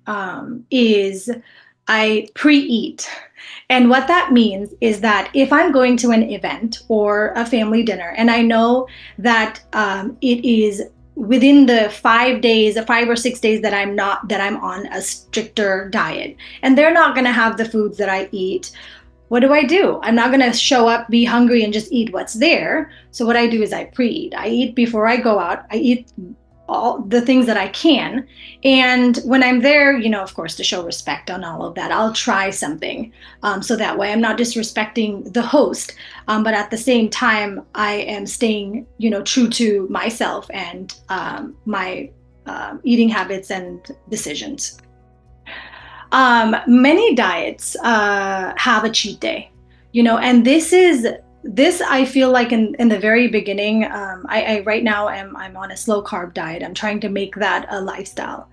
is I pre-eat. And what that means is that if I'm going to an event or a family dinner, and I know that it is within the 5 or 6 days that I'm on a stricter diet, and they're not going to have the foods that I eat, what do? I'm not going to show up, be hungry, and just eat what's there. So what I do is I pre-eat. I eat before I go out. I eat all the things that I can. And when I'm there, of course, to show respect on all of that, I'll try something. So that way I'm not disrespecting the host, but at the same time, I am staying, true to myself and my eating habits and decisions. Many diets have a cheat day, and this I feel like in the very beginning, I right now I'm on a slow carb diet. I'm trying to make that a lifestyle.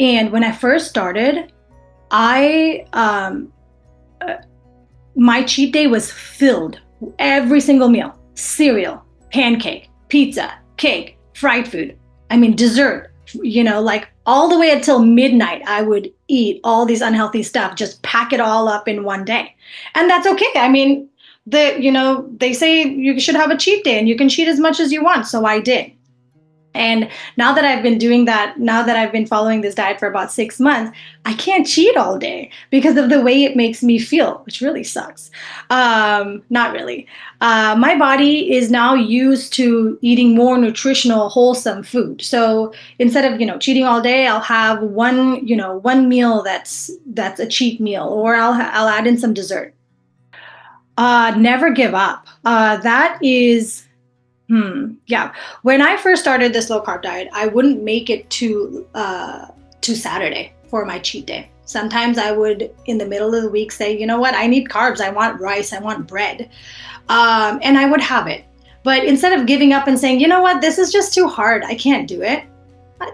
And when I first started, my cheat day was filled every single meal: cereal, pancake, pizza, cake, fried food. Dessert, like all the way until midnight, I would eat all these unhealthy stuff, just pack it all up in one day. And that's okay. They say you should have a cheat day and you can cheat as much as you want. So I did. And now that I've been doing that, now that I've been following this diet for about 6 months, I can't cheat all day because of the way it makes me feel, which really sucks. Not really. My body is now used to eating more nutritional, wholesome food. So instead of, cheating all day, I'll have one meal that's a cheat meal, or I'll add in some dessert. Never give up. That is... Yeah. When I first started this low carb diet, I wouldn't make it to Saturday for my cheat day. Sometimes I would, in the middle of the week, say, you know what, I need carbs. I want rice. I want bread. And I would have it. But instead of giving up and saying, you know what, this is just too hard, I can't do it,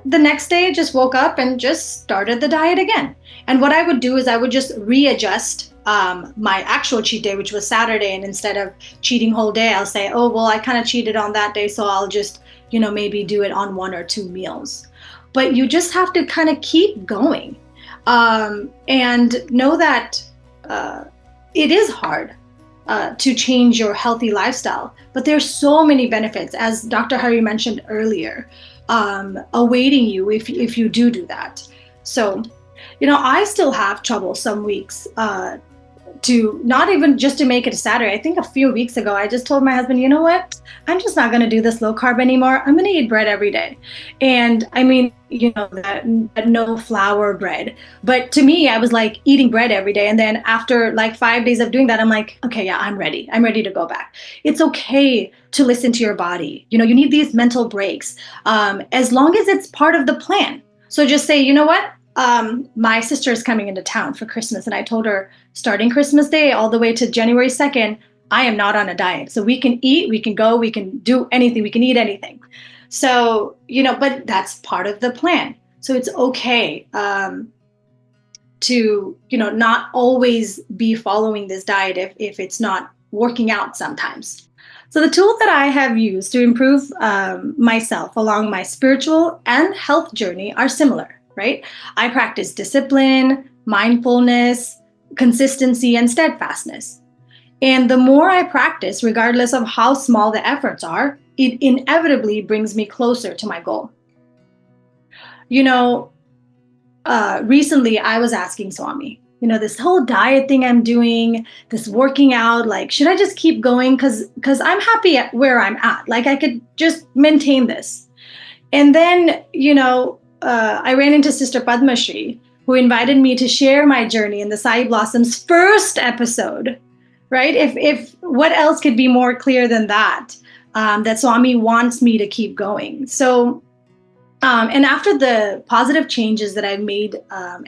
the next day I just woke up and just started the diet again. And what I would do is I would just readjust my actual cheat day, which was Saturday, and instead of cheating whole day, I'll say, oh, well, I kind of cheated on that day, so I'll just, maybe do it on 1 or 2 meals. But you just have to kind of keep going, and know that it is hard to change your healthy lifestyle, but there's so many benefits, as Dr. Hari mentioned earlier, awaiting you if you do that. So, I still have trouble some weeks to not even just to make it a Saturday. I think a few weeks ago, I just told my husband, you know what? I'm just not going to do this low carb anymore. I'm going to eat bread every day. And that no flour bread. But to me, I was like eating bread every day. And then after like 5 days of doing that, I'm like, okay, yeah, I'm ready. I'm ready to go back. It's okay to listen to your body. You need these mental breaks, as long as it's part of the plan. So just say, you know what? My sister is coming into town for Christmas, and I told her starting Christmas Day all the way to January 2nd, I am not on a diet. So we can eat, we can go, we can do anything, we can eat anything. So, but that's part of the plan. So it's okay to, not always be following this diet if it's not working out sometimes. So the tool that I have used to improve myself along my spiritual and health journey are similar, right? I practice discipline, mindfulness, consistency, and steadfastness. And the more I practice, regardless of how small the efforts are, it inevitably brings me closer to my goal. Recently I was asking Swami, this whole diet thing I'm doing, this working out, like, should I just keep going? Because I'm happy at where I'm at. Like, I could just maintain this. And then, I ran into Sister Padma Shri, who invited me to share my journey in the Sai Blossoms first episode, right? If what else could be more clear than that, that Swami wants me to keep going. So, and after the positive changes that I've made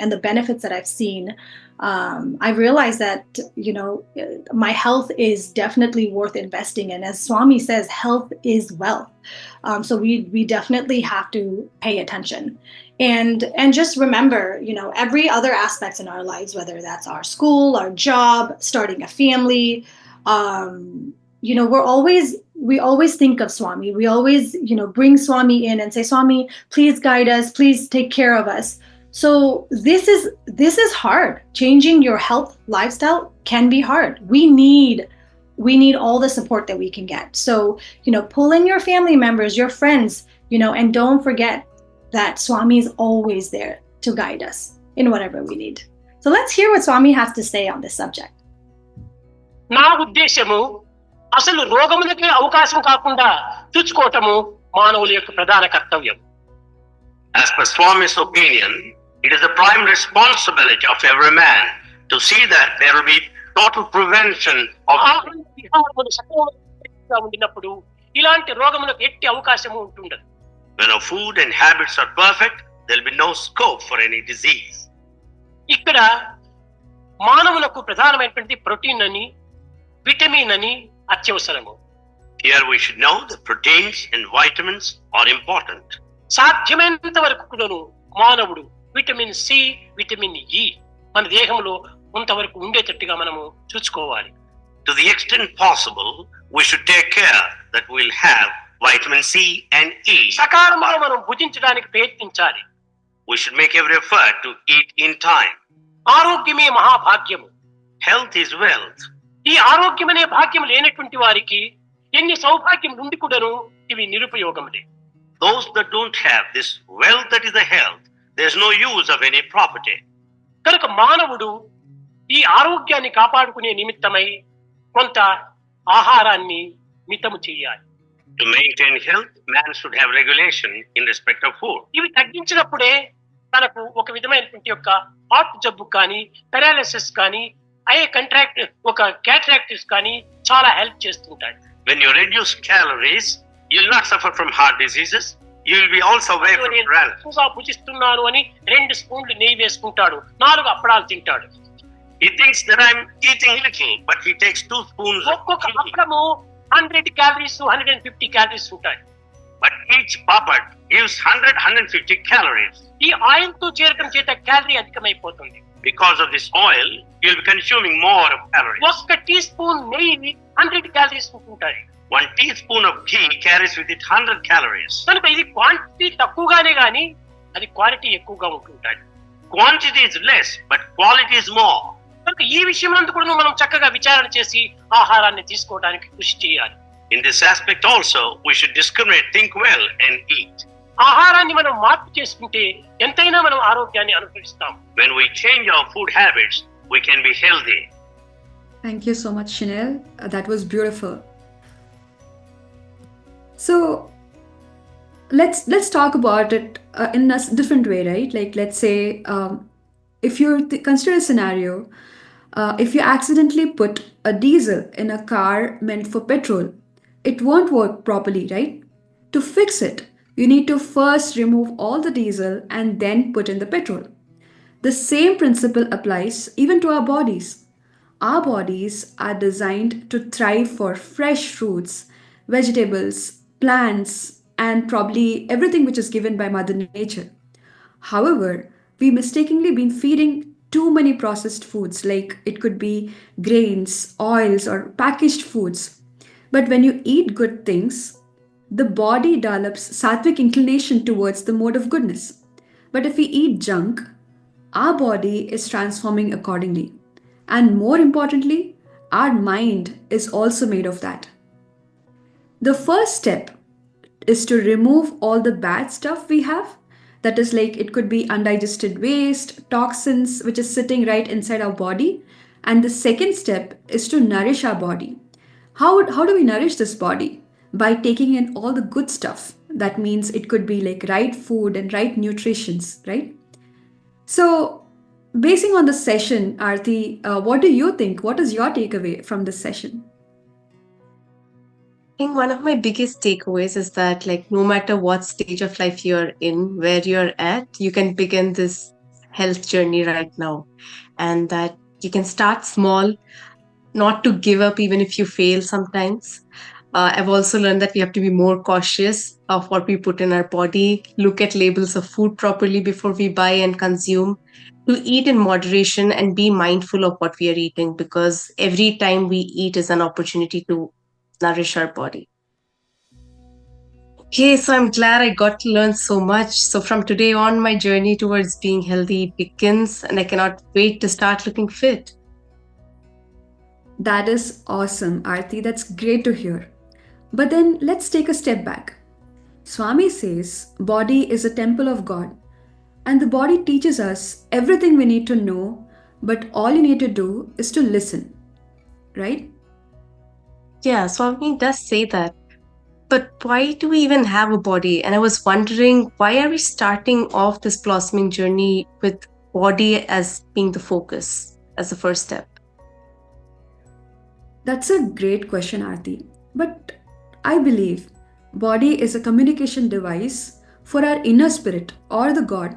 and the benefits that I've seen, I realized that, my health is definitely worth investing in. As Swami says, health is wealth. So we definitely have to pay attention. And just remember, every other aspects in our lives, whether that's our school, our job, starting a family, we always think of Swami. We always, bring Swami in and say, Swami, please guide us, please take care of us. So this is hard. Changing your health lifestyle can be hard. We need all the support that we can get. So, pull in your family members, your friends, and don't forget that Swami is always there to guide us in whatever we need. So let's hear what Swami has to say on this subject. నా ఉద్దేశము అసలు రోగములకి అవకాశం కాకుండా చూసుకోవటము మానవుల యొక్క ప్రధాన కర్తవ్యం. As per Swami's opinion, it is the prime responsibility of every man to see that there will be total prevention of విహారములు సక్రమంగా ఉండినప్పుడు ఇలాంటి రోగములకు ఎట్టి అవకాశము ఉంటుండదు. when our food and habits are perfect, there will be no scope for any disease. ఇక్కడ మానవులకు ప్రధానమైనటువంటి protein అని, vitamin అని అత్యవసరము. Here we should know that proteins and vitamins are important. సాధ్యమైనంత వరకు కూడాను మానవుడు విటమిన్ సి, విటమిన్ ఇ మన దేహంలో కొంతవరకు ఉండేటట్టుగా మనము చూసుకోవాలి. To the extent possible, we should take care that we'll have vitamin C and E. సకాలంలో మనం భుజించడానికి ప్రయత్నించాలి. We should make every effort to eat in time. ఆరోగ్యమే మహాభాగ్యము. Health is wealth. ఈ ఆరోగ్యమనే భాగ్యం లేనటువంటి వారికి ఎన్ని సౌభాగ్యం నుండి కూడాను ఇవి నిరుపయోగములే. Those that don't have this wealth that is the health, there's no use of any property. కనుక మానవుడు ఈ ఆరోగ్యాన్ని కాపాడుకునే నిమిత్తమై కొంత ఆహారాన్ని మితము చేయాలి. To maintain health, man should have regulation in respect of food. ఇవి తగ్గించినప్పుడే తనకు ఒక విధమైనటువంటి యొక్క హార్ట్ జబ్బు కానీ, పెరాలిసిస్ కానీ, ఒక క్యాటరాక్టిస్ కానీ చాలా హెల్ప్ చేస్తుంటాయి. When you reduce calories, you'll not suffer from heart diseases. You'll be also away from paralysis. ఎక్కువగా భుజిస్తున్నాను అని 2 స్పూన్లు నెయ్యి వేసుకుంటాడు, 4 అప్పడాలు తింటాడు. He thinks that I'm eating little, but he takes 2 spoons. ఒక్కొక్క అప్పడము 100 calories, 150 calories ఉంటాయి. But each puppet gives 100-150 calories. ఈ ఆయిల్ తో చేరటం చేత calorie అధికమైపోతుంది. Because of this oil, you'll be consuming more calories. ఒక్క టీ స్పూన్ నెయ్యి 100 calories ఉంటాయి. 1 teaspoon of ghee carries with it 100 calories. కనుక ఇది క్వాంటిటీ తక్కువగానే గానీ అది క్వాలిటీ ఎక్కువగా ఉంటుంటాయి. Quantity is less, but quality is more. కనుక ఈ విషయం అందు కూడా మనం చక్కగా విచారణ చేసి ఆహారాన్ని తీసుకోవడానికి కృషి చేయాలి. In this aspect also, we should discriminate, think well and eat. ఆహారాన్ని మనం మార్పు చేసుకుంటే ఎంతైనా మనం ఆరోగ్యాన్ని అనుభవిస్తాం. When we change our food habits, we can be healthy. Thank you so much, Shinel. That was beautiful. So let's talk about it in a different way, right? Like, let's say if you consider a scenario, if you accidentally put a diesel in a car meant for petrol, it won't work properly, right? To fix it, you need to first remove all the diesel and then put in the petrol. The same principle applies even to our bodies. Our bodies are designed to thrive for fresh fruits, vegetables, plants, and probably everything which is given by Mother Nature. However, we mistakenly been feeding too many processed foods, like it could be grains, oils, or packaged foods. But when you eat good things, the body develops sattvic inclination towards the mode of goodness. But if we eat junk, our body is transforming accordingly. And more importantly, our mind is also made of that. The first step is to remove all the bad stuff we have. That is, like, it could be undigested waste, toxins, which is sitting right inside our body. And the second step is to nourish our body. How do we nourish this body? By taking in all the good stuff. That means it could be like right food and right nutritions, right? So, basing on the session, Aarti, what do you think? What is your takeaway from this session? I think one of my biggest takeaways is that, like, no matter what stage of life you're in, where you're at, you can begin this health journey right now. And that you can start small, not to give up even if you fail sometimes. I've also learned that we have to be more cautious of what we put in our body, look at labels of food properly before we buy and consume, to eat in moderation and be mindful of what we are eating, because every time we eat is an opportunity to nourish our body. Okay, so I'm glad I got to learn so much. So from today on, my journey towards being healthy begins, and I cannot wait to start looking fit. That is awesome, Aarti. That's great to hear. But then let's take a step back. Swami says body is a temple of God, and the body teaches us everything we need to know, but all you need to do is to listen, right? Yeah, Swami does say that. But why do we even have a body? And I was wondering, why are we starting off this blossoming journey with body as being the focus, as the first step? That's a great question, Aarti. But I believe body is a communication device for our inner spirit or the God.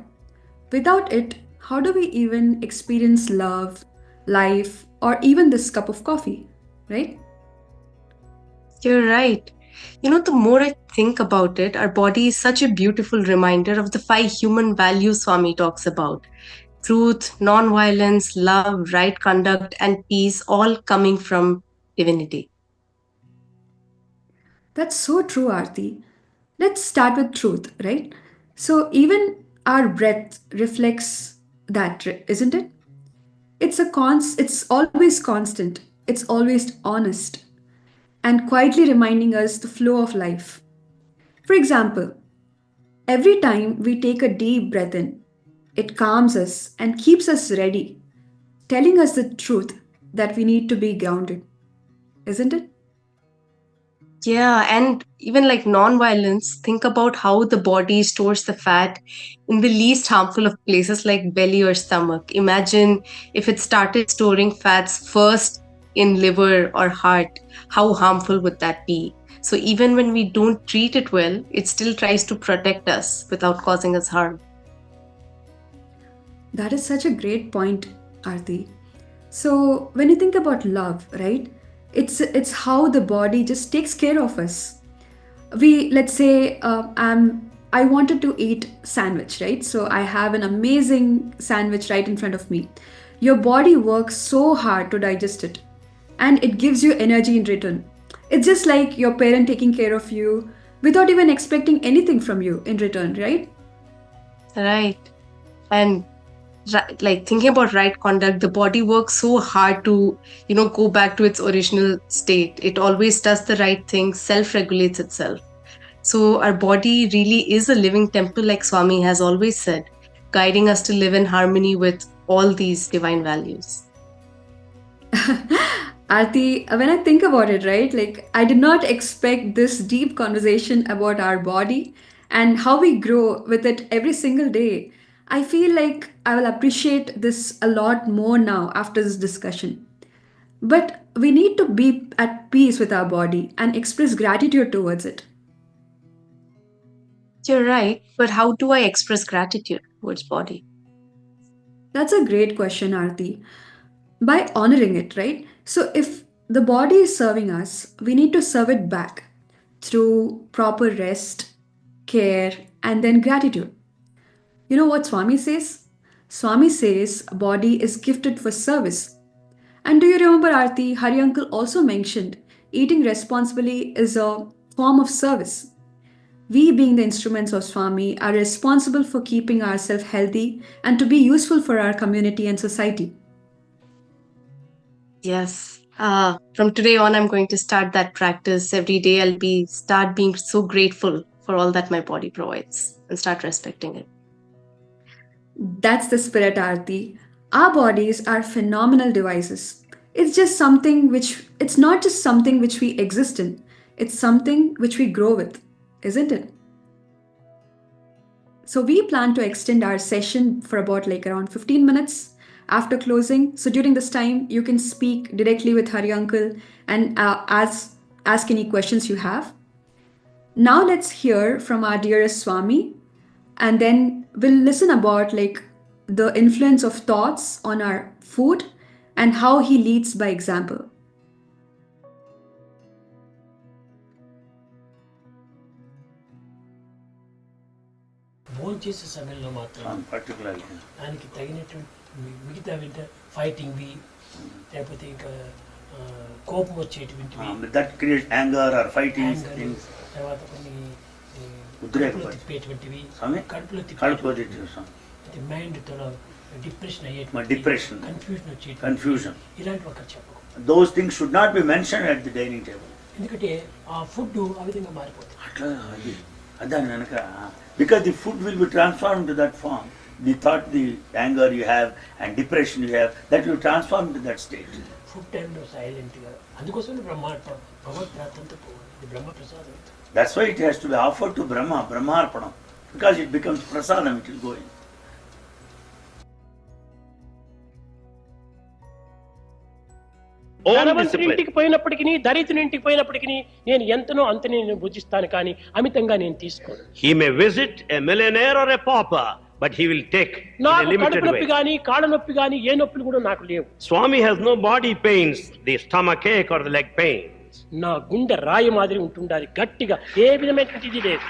Without it, how do we even experience love, life, or even this cup of coffee, right? You're right. You know, the more I think about it, our body is such a beautiful reminder of the five human values Swami talks about: truth, non-violence, love, right conduct, and peace, all coming from divinity. That's so true, Aarti. Let's start with truth, right? So even our breath reflects that, isn't it? It's always constant. It's always honest and quietly reminding us the flow of life. For example, every time we take a deep breath in, it calms us and keeps us ready, telling us the truth that we need to be grounded, isn't it? Yeah, and even like non-violence, think about how the body stores the fat in the least harmful of places like belly or stomach. Imagine if it started storing fats first in liver or heart, how harmful would that be? So even when we don't treat it well, it still tries to protect us without causing us harm. That is such a great point, Arti. So when you think about love, right? It's how the body just takes care of us. We let's say I wanted to eat sandwich, right? So I have an amazing sandwich right in front of me. Your body works so hard to digest it, and it gives you energy in return. It's just like your parent taking care of you without even expecting anything from you in return, right? Right. And like thinking about right conduct, the body works so hard to, go back to its original state. It always does the right thing, self-regulates itself. So our body really is a living temple, like Swami has always said, guiding us to live in harmony with all these divine values. Arti, when I think about it, right, like I did not expect this deep conversation about our body and how we grow with it every single day. I feel like I will appreciate this a lot more now after this discussion. But we need to be at peace with our body and express gratitude towards it. You're right, but how do I express gratitude towards body? That's a great question, Arti. By honoring it, right? So if the body is serving us, we need to serve it back through proper rest, care, and then gratitude. You know what Swami says? Swami says body is gifted for service. And do you remember, Aarti, Hari Uncle also mentioned eating responsibly is a form of service. We, being the instruments of Swami, are responsible for keeping ourselves healthy and to be useful for our community and society. Yes. From today on, I'm going to start that practice every day. Start being so grateful for all that my body provides and start respecting it. That's the spirit, Aarti. Our bodies are phenomenal devices. It's not just something which we exist in, it's something which we grow with, isn't it? So we plan to extend our session for about like around 15 minutes after closing. So during this time, you can speak directly with Hari Uncle and ask any questions you have. Now let's hear from our dearest Swami, and then we'll listen about like the influence of thoughts on our food and how he leads by example. భోంచేసే సమయంలో మాత్రం particularly దానికి తగినటువంటి మిగతా వింటే ఫైటింగ్వి లేకపోతే ఇంకా కోపం వచ్చేటువంటివి that creates anger or fighting తర్వాత కొన్ని ఉద్రేకం తిప్పేటువంటివి కడుపులో తిప్పేది మైండ్ తో డిప్రెషన్ అయ్యేటువంటి డిప్రెషన్ కన్ఫ్యూజన్ వచ్చేది కన్ఫ్యూజన్ ఇలాంటివి అక్కడ చెప్పకు. Those things should not be mention at the dining table. ఎందుకంటే ఆ ఫుడ్ ఆ విధంగా మారిపోతుంది. అట్లా దాని వెనక because the food will be transformed into that form. The thought, the anger you have and depression you have, that will transform into that state. Food టైంలో సైలెంట్గా అందుకోసం భగవత్ ప్రార్థనతో పోవాలి. ఇది బ్రహ్మ ప్రసాదం. That's why it has to be offered to Brahma, Brahmarpanam, because it becomes prasadam, it will go in. ధనవంతునింటికి పోయినప్పటికీ దరిద్రునింటికి పోయినప్పటికీ నేను ఎంతనో అంత నేను భుజిస్తాను కానీ అమితంగా నేను తీసుకోను. He may visit a millionaire or a pauper, but he will take in a నాకు limited కడుపు నొప్పి way. కానీ కాళ్ళ నొప్పి కానీ ఏ నొప్పులు కూడా నాకు లేవు. Swami has no body pains, the stomach ache or the leg pains. నా గుండె రాయి మాదిరి ఉంటుండాలి, గట్టిగా ఏ విధమైనటువంటి ఇది లేదు.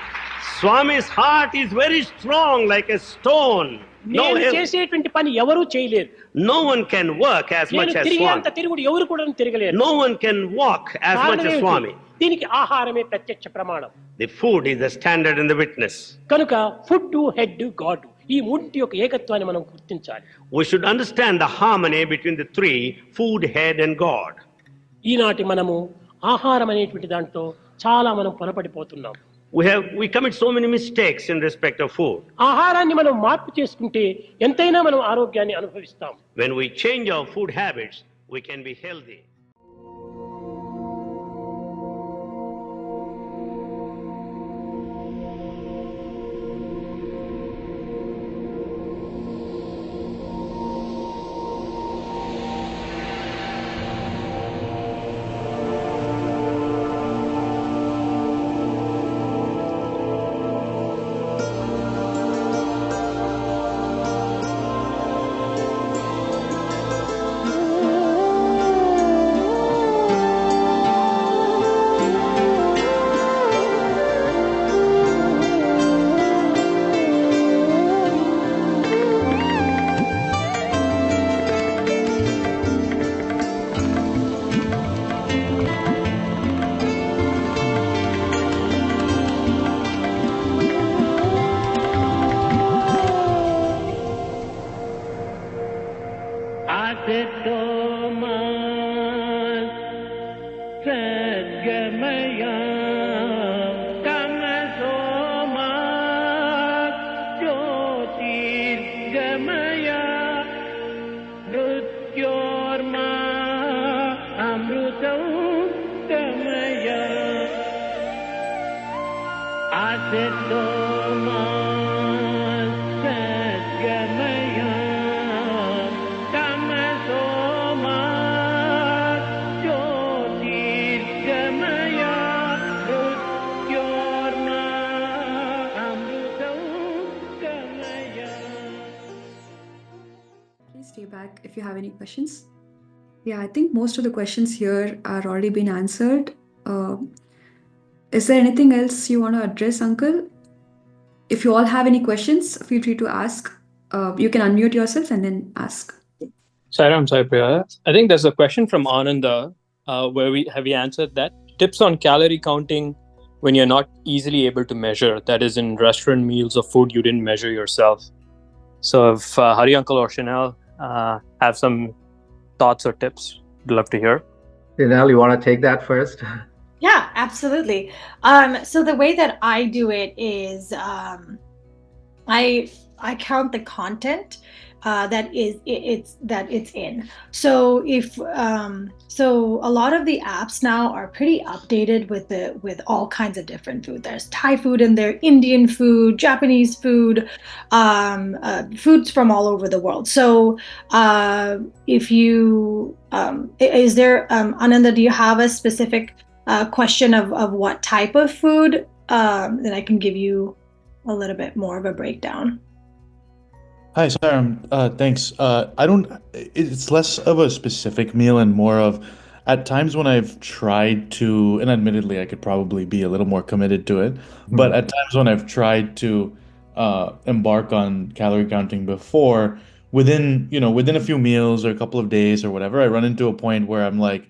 Swami's heart is very strong like a stone. నేను చేసేటువంటి పని ఎవరూ చేయలేరు. No one can work as much as తిరిగేంత Swami. తిరుగుడు ఎవరు కూడా తిరగలేరు. No one can walk as much as Swami. దీనికి ఆహారమే ప్రత్యక్ష ప్రమాణం. The food is the standard and the witness. కనుక ఫుడ్ హెడ్ గాడ్ ఈ మూడింటి యొక్క ఏకత్వాన్ని మనం గుర్తించాలి. We should understand the harmony between the three, food, head and God. ఈనాటి మనము ఆహారం అనేటువంటి దాంట్లో చాలా మనం పొరపడిపోతున్నాం. We commit so many mistakes in respect of food. ఆహారాన్ని మనం మార్పు చేసుకుంటే ఎంతైనా మనం ఆరోగ్యాన్ని అనుభవిస్తాం. When we change our food habits, we can be healthy. Please stay back if you have any questions. Yeah, I think most of the questions here are already been answered. Is there anything else you want to address, Uncle? If you all have any questions, feel free to ask. You can unmute yourself and then ask. Sairam, Saipriya. I think there's a question from Ananda where we answered that. Tips on calorie counting when you're not easily able to measure, that is in restaurant meals or food you didn't measure yourself. So if Hari Uncle or Shinel have some thoughts or tips, I'd love to hear. Shinel, you want to take that first? Yeah, absolutely. So the way that I do it is I count the content that it's in. So if so a lot of the apps now are pretty updated with all kinds of different food. There's Thai food in there, Indian food, Japanese food, foods from all over the world. So if you is there Ananda, do you have a specific question of what type of food? Then I can give you a little bit more of a breakdown. Hi, Saram. Thanks. It's less of a specific meal and more of at times when I've tried to, and admittedly, I could probably be a little more committed to it, but at times when I've tried to embark on calorie counting before, within a few meals or a couple of days or whatever, I run into a point where I'm like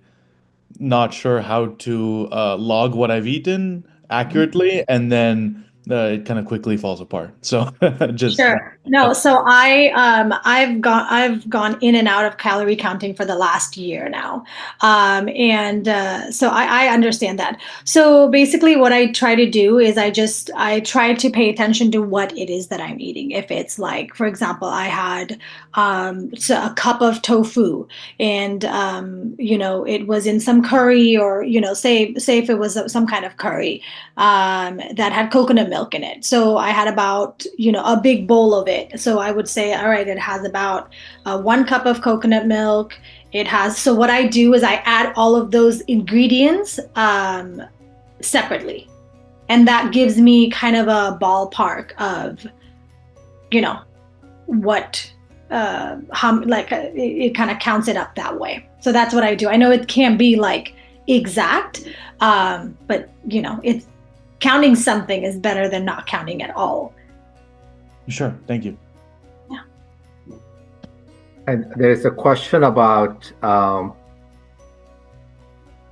not sure how to log what I've eaten accurately, and then it kind of quickly falls apart. So just Sure. No, so I've gone in and out of calorie counting for the last year now, and so I understand that. So basically, what I try to do is I try to pay attention to what it is that I'm eating. If it's like, for example, I had so a cup of tofu, and it was in some curry, or say if it was some kind of curry that had coconut milk in it. So I had about a big bowl of it. So I would say, all right, it has about 1 cup of coconut milk. So what I do is I add all of those ingredients separately. And that gives me kind of a ballpark of, what, how, like it kind of counts it up that way. So that's what I do. I know it can't be like exact, but it's counting something is better than not counting at all. Sure. Thank you. Yeah. And there's a question about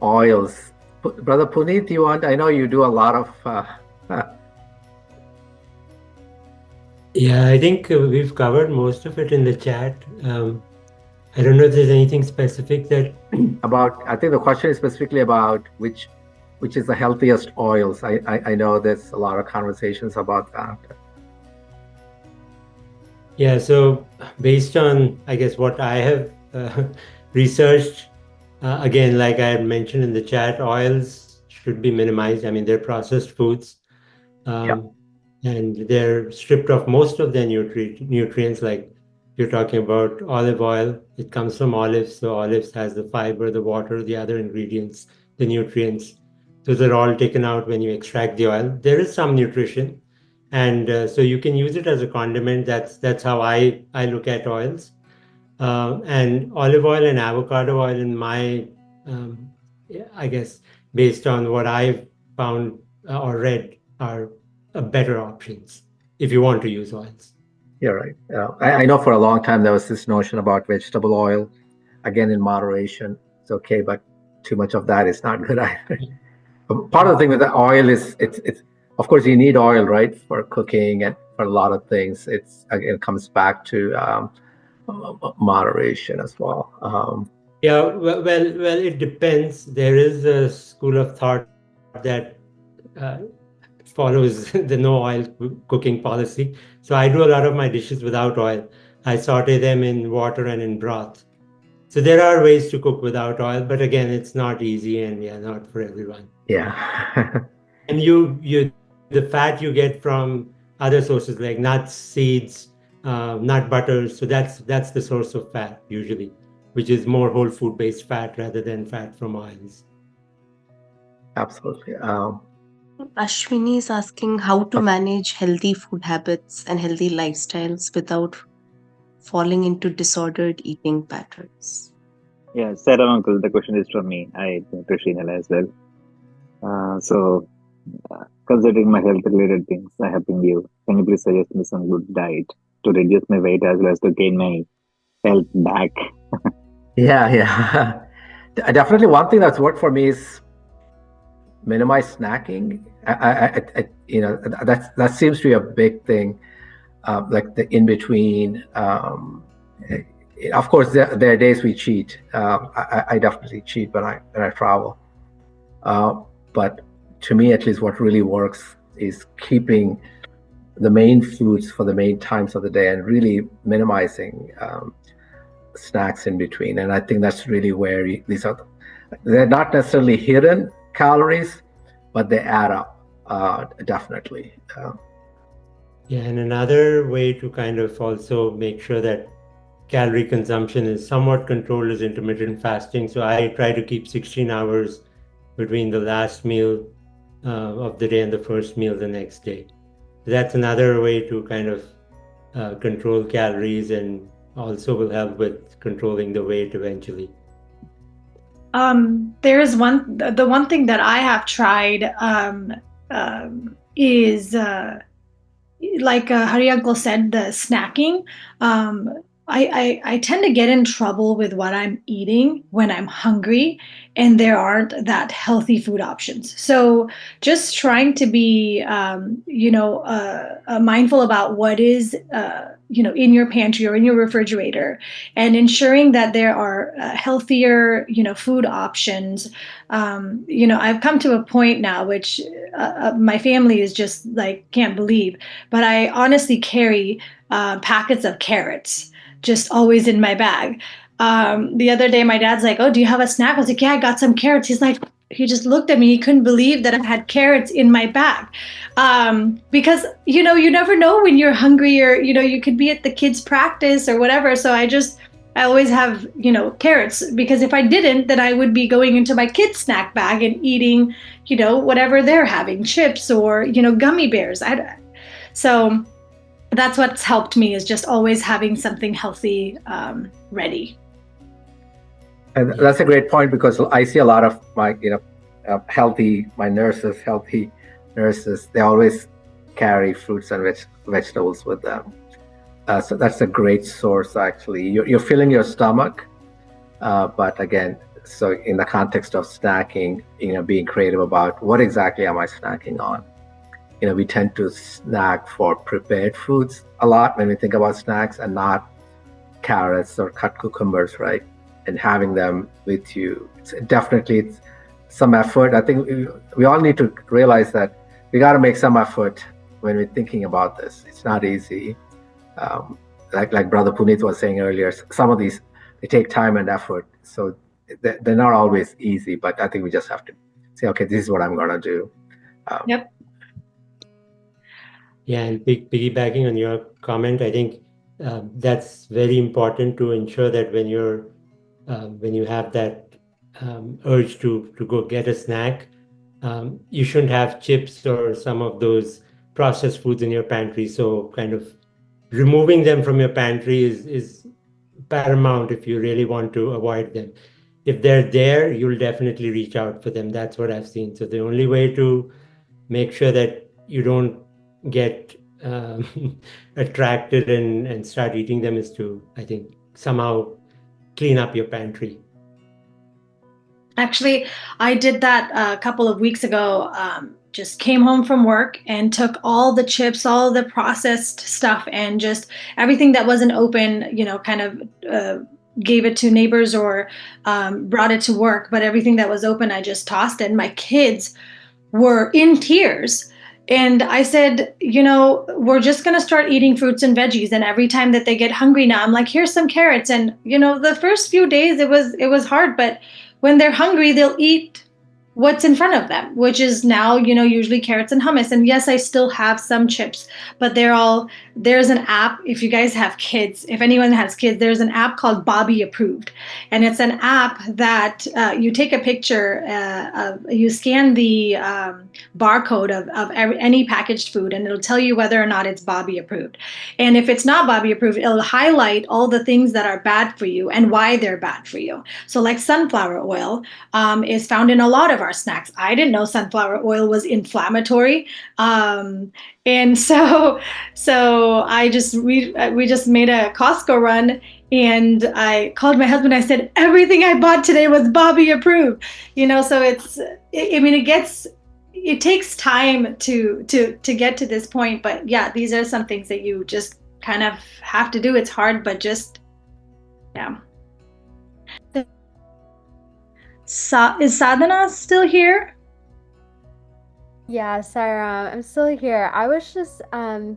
oils. Brother Puneet, I know you do a lot of... Yeah, I think we've covered most of it in the chat. I don't know if there's anything specific that... I think the question is specifically about which is the healthiest oils. I know there's a lot of conversations about that. Yeah, so based on, I guess, what I have researched, again, like I had mentioned in the chat, oils should be minimized. I mean, they're processed foods, and they're stripped of most of their nutrients. Like you're talking about olive oil, it comes from olives. So olives has the fiber, the water, the other ingredients, the nutrients. Those are all taken out when you extract the oil. There is some nutrition. And so you can use it as a condiment. That's how I look at oils. And olive oil and avocado oil, in my, I guess, based on what I've found or read, are better options if you want to use oils. Yeah, right. I know for a long time there was this notion about vegetable oil. Again, in moderation, it's okay, but too much of that is not good either. Part of the thing with the oil is it's of course you need oil, right, for cooking and for a lot of things. It comes back to moderation as well. Yeah, well, it depends. There is a school of thought that follows the no oil cooking policy. So I do a lot of my dishes without oil. I saute them in water and in broth. So there are ways to cook without oil, but again, it's not easy and not for everyone. Yeah. And the fat you get from other sources like nuts, seeds, nut butters. So that's the source of fat usually, which is more whole food based fat rather than fat from oils. Absolutely. Ashwini is asking how to manage healthy food habits and healthy lifestyles without falling into disordered eating patterns. Yeah, Sarah Uncle, the question is from me. I think to Shinel as well. Considering my health related things, I have been you. Can you please suggest me some good diet to reduce my weight as well as to gain my health back. Yeah. Definitely one thing that's worked for me is minimize snacking. That seems to be a big thing, like the in between. Of course, there are days we cheat. I definitely cheat when I travel. But to me, at least, what really works is keeping the main foods for the main times of the day and really minimizing snacks in between. And I think that's really where they're not necessarily hidden calories, but they add up, definitely. Yeah, and another way to kind of also make sure that calorie consumption is somewhat controlled is intermittent fasting. So I try to keep 16 hours between the last meal of the day and the first meal the next day. That's another way to kind of control calories, and also will help with controlling the weight eventually. There is the one thing that I have tried is like Hari Uncle said, the snacking. I tend to get in trouble with what I'm eating when I'm hungry and there aren't that healthy food options. So just trying to be, mindful about what is, in your pantry or in your refrigerator, and ensuring that there are healthier, food options. I've come to a point now, which my family is just like, can't believe, but I honestly carry packets of carrots just always in my bag. The other day, my dad's like, "Oh, do you have a snack?" I was like, "Yeah, I got some carrots." He's like, he just looked at me. He couldn't believe that I had carrots in my bag. Because, you never know when you're hungry, or, you could be at the kids' practice or whatever. So I always have, carrots, because if I didn't, then I would be going into my kids' snack bag and eating, whatever they're having, chips or, gummy bears. So that's what's helped me, is just always having something healthy ready. And that's a great point, because I see a lot of my, healthy nurses, they always carry fruits and vegetables with them. So that's a great source, actually. You're filling your stomach, but again, so in the context of snacking, being creative about what exactly am I snacking on? We tend to snack for prepared foods a lot when we think about snacks, and not carrots or cut cucumbers, right? And having them with you, it's some effort. I think we all need to realize that we got to make some effort when we're thinking about this. It's not easy. Like Brother Puneet was saying earlier, some of these, they take time and effort. So they're not always easy, but I think we just have to say, okay, this is what I'm going to do. Yep. Yeah, and piggybacking on your comment, I think that's very important to ensure that when you have that urge to go get a snack, you shouldn't have chips or some of those processed foods in your pantry. So kind of removing them from your pantry is paramount if you really want to avoid them. If they're there, you'll definitely reach out for them. That's what I've seen. So the only way to make sure that you don't get attracted and start eating them is to, I think, somehow clean up your pantry. Actually, I did that a couple of weeks ago. Just came home from work and took all the chips, all the processed stuff, and just everything that wasn't open, kind of gave it to neighbors or brought it to work. But everything that was open, I just tossed it. And my kids were in tears. And I said, we're just going to start eating fruits and veggies. And every time that they get hungry now, I'm like, here's some carrots. And, the first few days it was hard, but when they're hungry, they'll eat what's in front of them, which is now, usually carrots and hummus. And yes, I still have some chips, but there's an app. If you guys have kids, if anyone has kids, there's an app called Bobby Approved. And it's an app that you take a picture, you scan the barcode of any packaged food, and it'll tell you whether or not it's Bobby Approved. And if it's not Bobby Approved, it'll highlight all the things that are bad for you and why they're bad for you. So like sunflower oil is found in a lot of our snacks. I didn't know sunflower oil was inflammatory. And so we just made a Costco run, and I called my husband. I said, everything I bought today was Bobby approved. So it takes time to get to this point, but yeah, these are some things that you just kind of have to do. It's hard, but just, yeah. Is Sadhana still here? Yeah, Sarah, I'm still here. I was just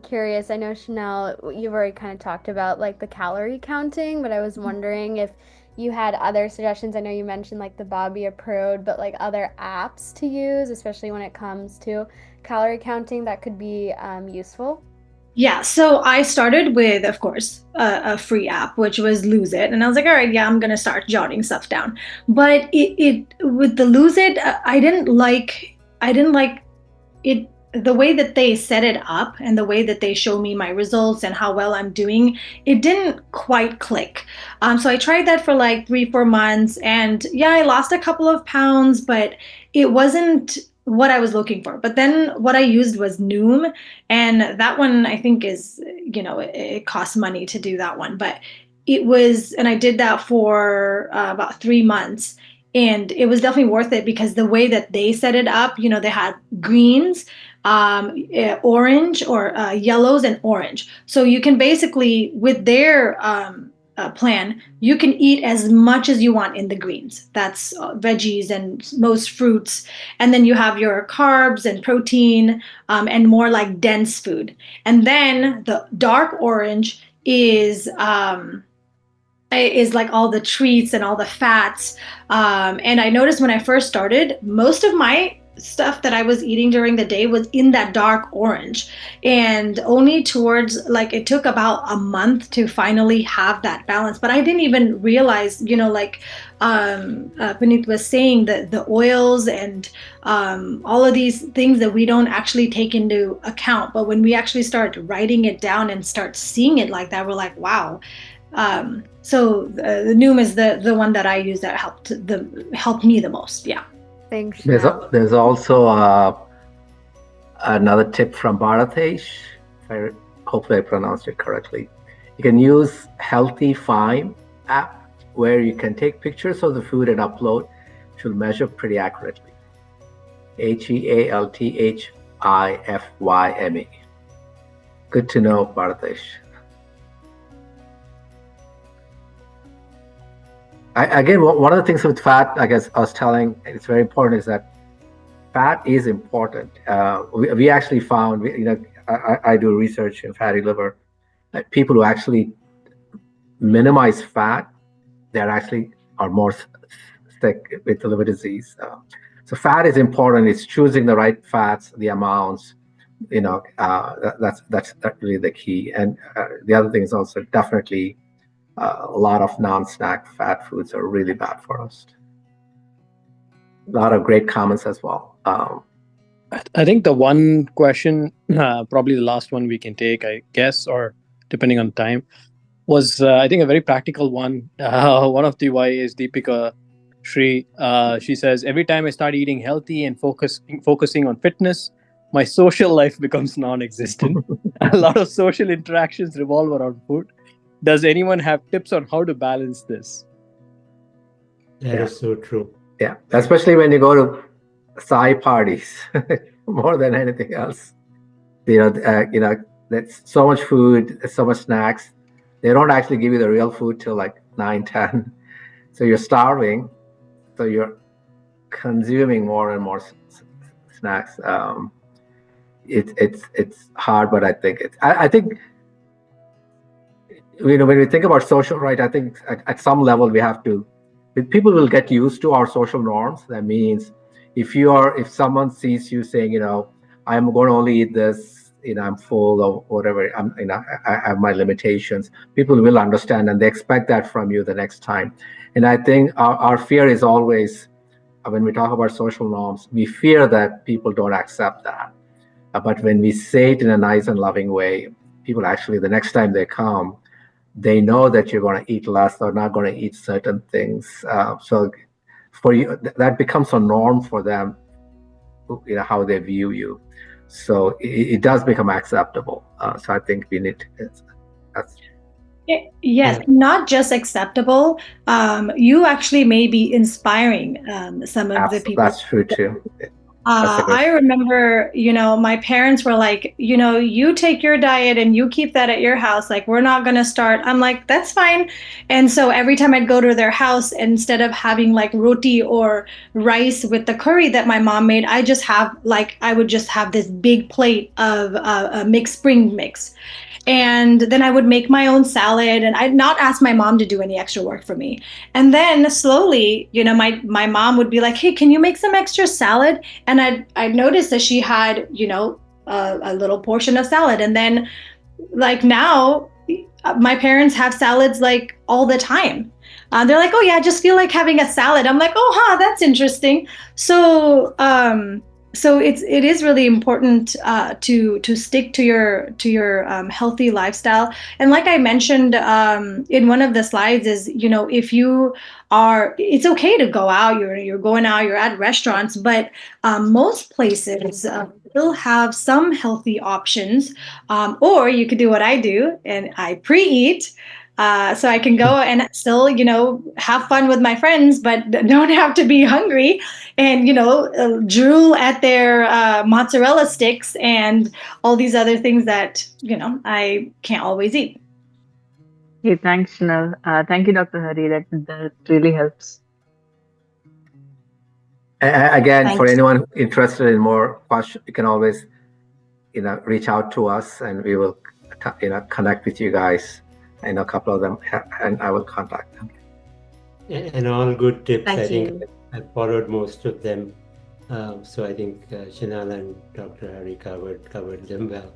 curious. I know, Shinel, you've already kind of talked about like the calorie counting, but I was wondering if you had other suggestions. I know you mentioned like the Bobby Approved, but like other apps to use, especially when it comes to calorie counting that could be useful. Yeah, so I started with, of course, a free app, which was Lose It, and I was like, all right, yeah, I'm gonna start jotting stuff down. But it with the Lose It, I didn't like it, the way that they set it up and the way that they show me my results and how well I'm doing. It didn't quite click. So I tried that for like 3-4 months, and yeah, I lost a couple of pounds, but it wasn't what I was looking for. But then what I used was Noom, and that one I think is, it costs money to do that one, but and I did that for about 3 months, and it was definitely worth it because the way that they set it up, they had greens, orange, or yellows and orange. So you can basically, with their plan, you can eat as much as you want in the greens. That's veggies and most fruits. And then you have your carbs and protein, and more like dense food. And then the dark orange is like all the treats and all the fats. And I noticed when I first started, most of my stuff that I was eating during the day was in that dark orange, and only towards it took about a month to finally have that balance. But I didn't even realize, Puneet was saying, that the oils and all of these things that we don't actually take into account, but when we actually start writing it down and start seeing it like that, we're like, wow. So the Noom is the one that I use that helped me the most. Yeah. Thanks. There's also another tip from Bharatesh. Hopefully I pronounced it correctly. You can use Healthy Fime app, where you can take pictures of the food and upload. It will measure pretty accurately. HealthyFyme. Good to know, Bharatesh. Again, one of the things with fat, I guess I was telling, it's very important, is that fat is important. We actually found, I do research in fatty liver, that people who actually minimize fat, they actually are more sick with liver disease. So fat is important. It's choosing the right fats, the amounts. That's really the key. And the other thing is also definitely, a lot of non-snack fat foods are really bad for us. A lot of great comments as well. I think the one question, probably the last one we can take, I guess, or depending on time, was I think a very practical one. One of the YAs, Deepika Shri, she says, every time I start eating healthy and focusing on fitness, my social life becomes non-existent. A lot of social interactions revolve around food. Does anyone have tips on how to balance this? That is so true. Yeah, especially when you go to Sai parties, more than anything else. There's so much food, so much snacks. They don't actually give you the real food till like 9, 10. So you're starving. So you're consuming more and more snacks. It's hard, but I think when we think about social, right, I think at some level we have to, people will get used to our social norms. That means if someone sees you saying, I'm going to only eat this, I'm full or whatever, I have my limitations, people will understand and they expect that from you the next time. And I think our fear is always, when we talk about social norms, we fear that people don't accept that. But when we say it in a nice and loving way, people actually, the next time they come, they know that you're going to eat less or not going to eat certain things. So for you, that becomes a norm for them, how they view you. So it does become acceptable. So I think we need that's Yes, not just acceptable. You actually may be inspiring some of the people. That's true too. I remember, my parents were like, you take your diet and you keep that at your house. Like, we're not going to start. I'm like, that's fine. And so every time I'd go to their house, instead of having like roti or rice with the curry that my mom made, I would just have this big plate of a mixed spring mix. And then I would make my own salad, and I'd not ask my mom to do any extra work for me. And then slowly, my mom would be like, hey, can you make some extra salad? And I'd notice that she had, a little portion of salad. And then like now, my parents have salads like all the time. They're like, oh yeah, I just feel like having a salad. I'm like, oh, that's interesting. So, it is really important to stick to your healthy lifestyle. And like I mentioned in one of the slides is, if you are, it's okay to go out, you're going out, you're at restaurants, but most places will have some healthy options, or you could do what I do and I pre-eat. So I can go and still, have fun with my friends, but don't have to be hungry and, drool at their mozzarella sticks and all these other things that, I can't always eat. Hey, thanks, Shinel. Thank you, Dr. Hari. That really helps. Again, for anyone interested in more questions, you can always, reach out to us and we will, connect with you guys. I know a couple of them, and I will contact them. And all good tips. Thank I think you. I followed most of them. So I think Shinel and Dr. Hari covered them well.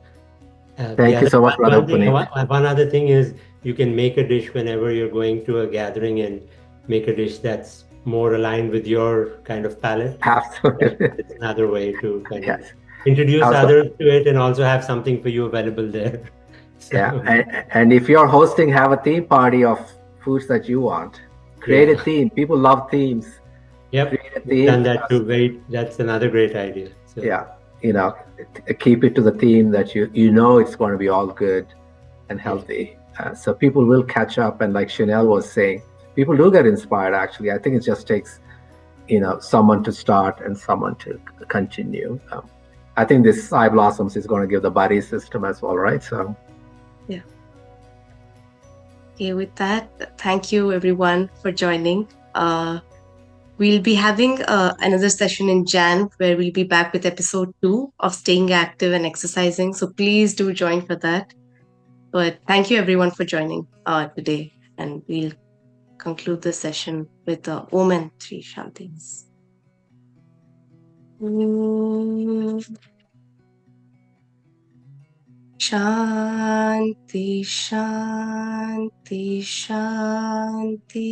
Thank you so much, Brother Puneet. One other thing is you can make a dish whenever you're going to a gathering and make a dish that's more aligned with your kind of palate. Absolutely. It's another way to kind of introduce others to it and also have something for you available there. So, yeah, and if you're hosting, have a theme party of foods that you want. Create a theme. People love themes. Yep, Create a theme. done that too. That's another great idea. So. Yeah, keep it to the theme that you know it's going to be all good and healthy. So people will catch up, and like Shinel was saying, people do get inspired. Actually, I think it just takes someone to start and someone to continue. I think this Sai Blossoms is going to give the buddy system as well, right? So. Yeah. Okay, with that, thank you everyone for joining. We'll be having another session in Jan where we'll be back with episode 2 of staying active and exercising. So please do join for that. But thank you everyone for joining today. And we'll conclude the session with the Om and 3 Shantis. Shanti, Shanti, Shanti.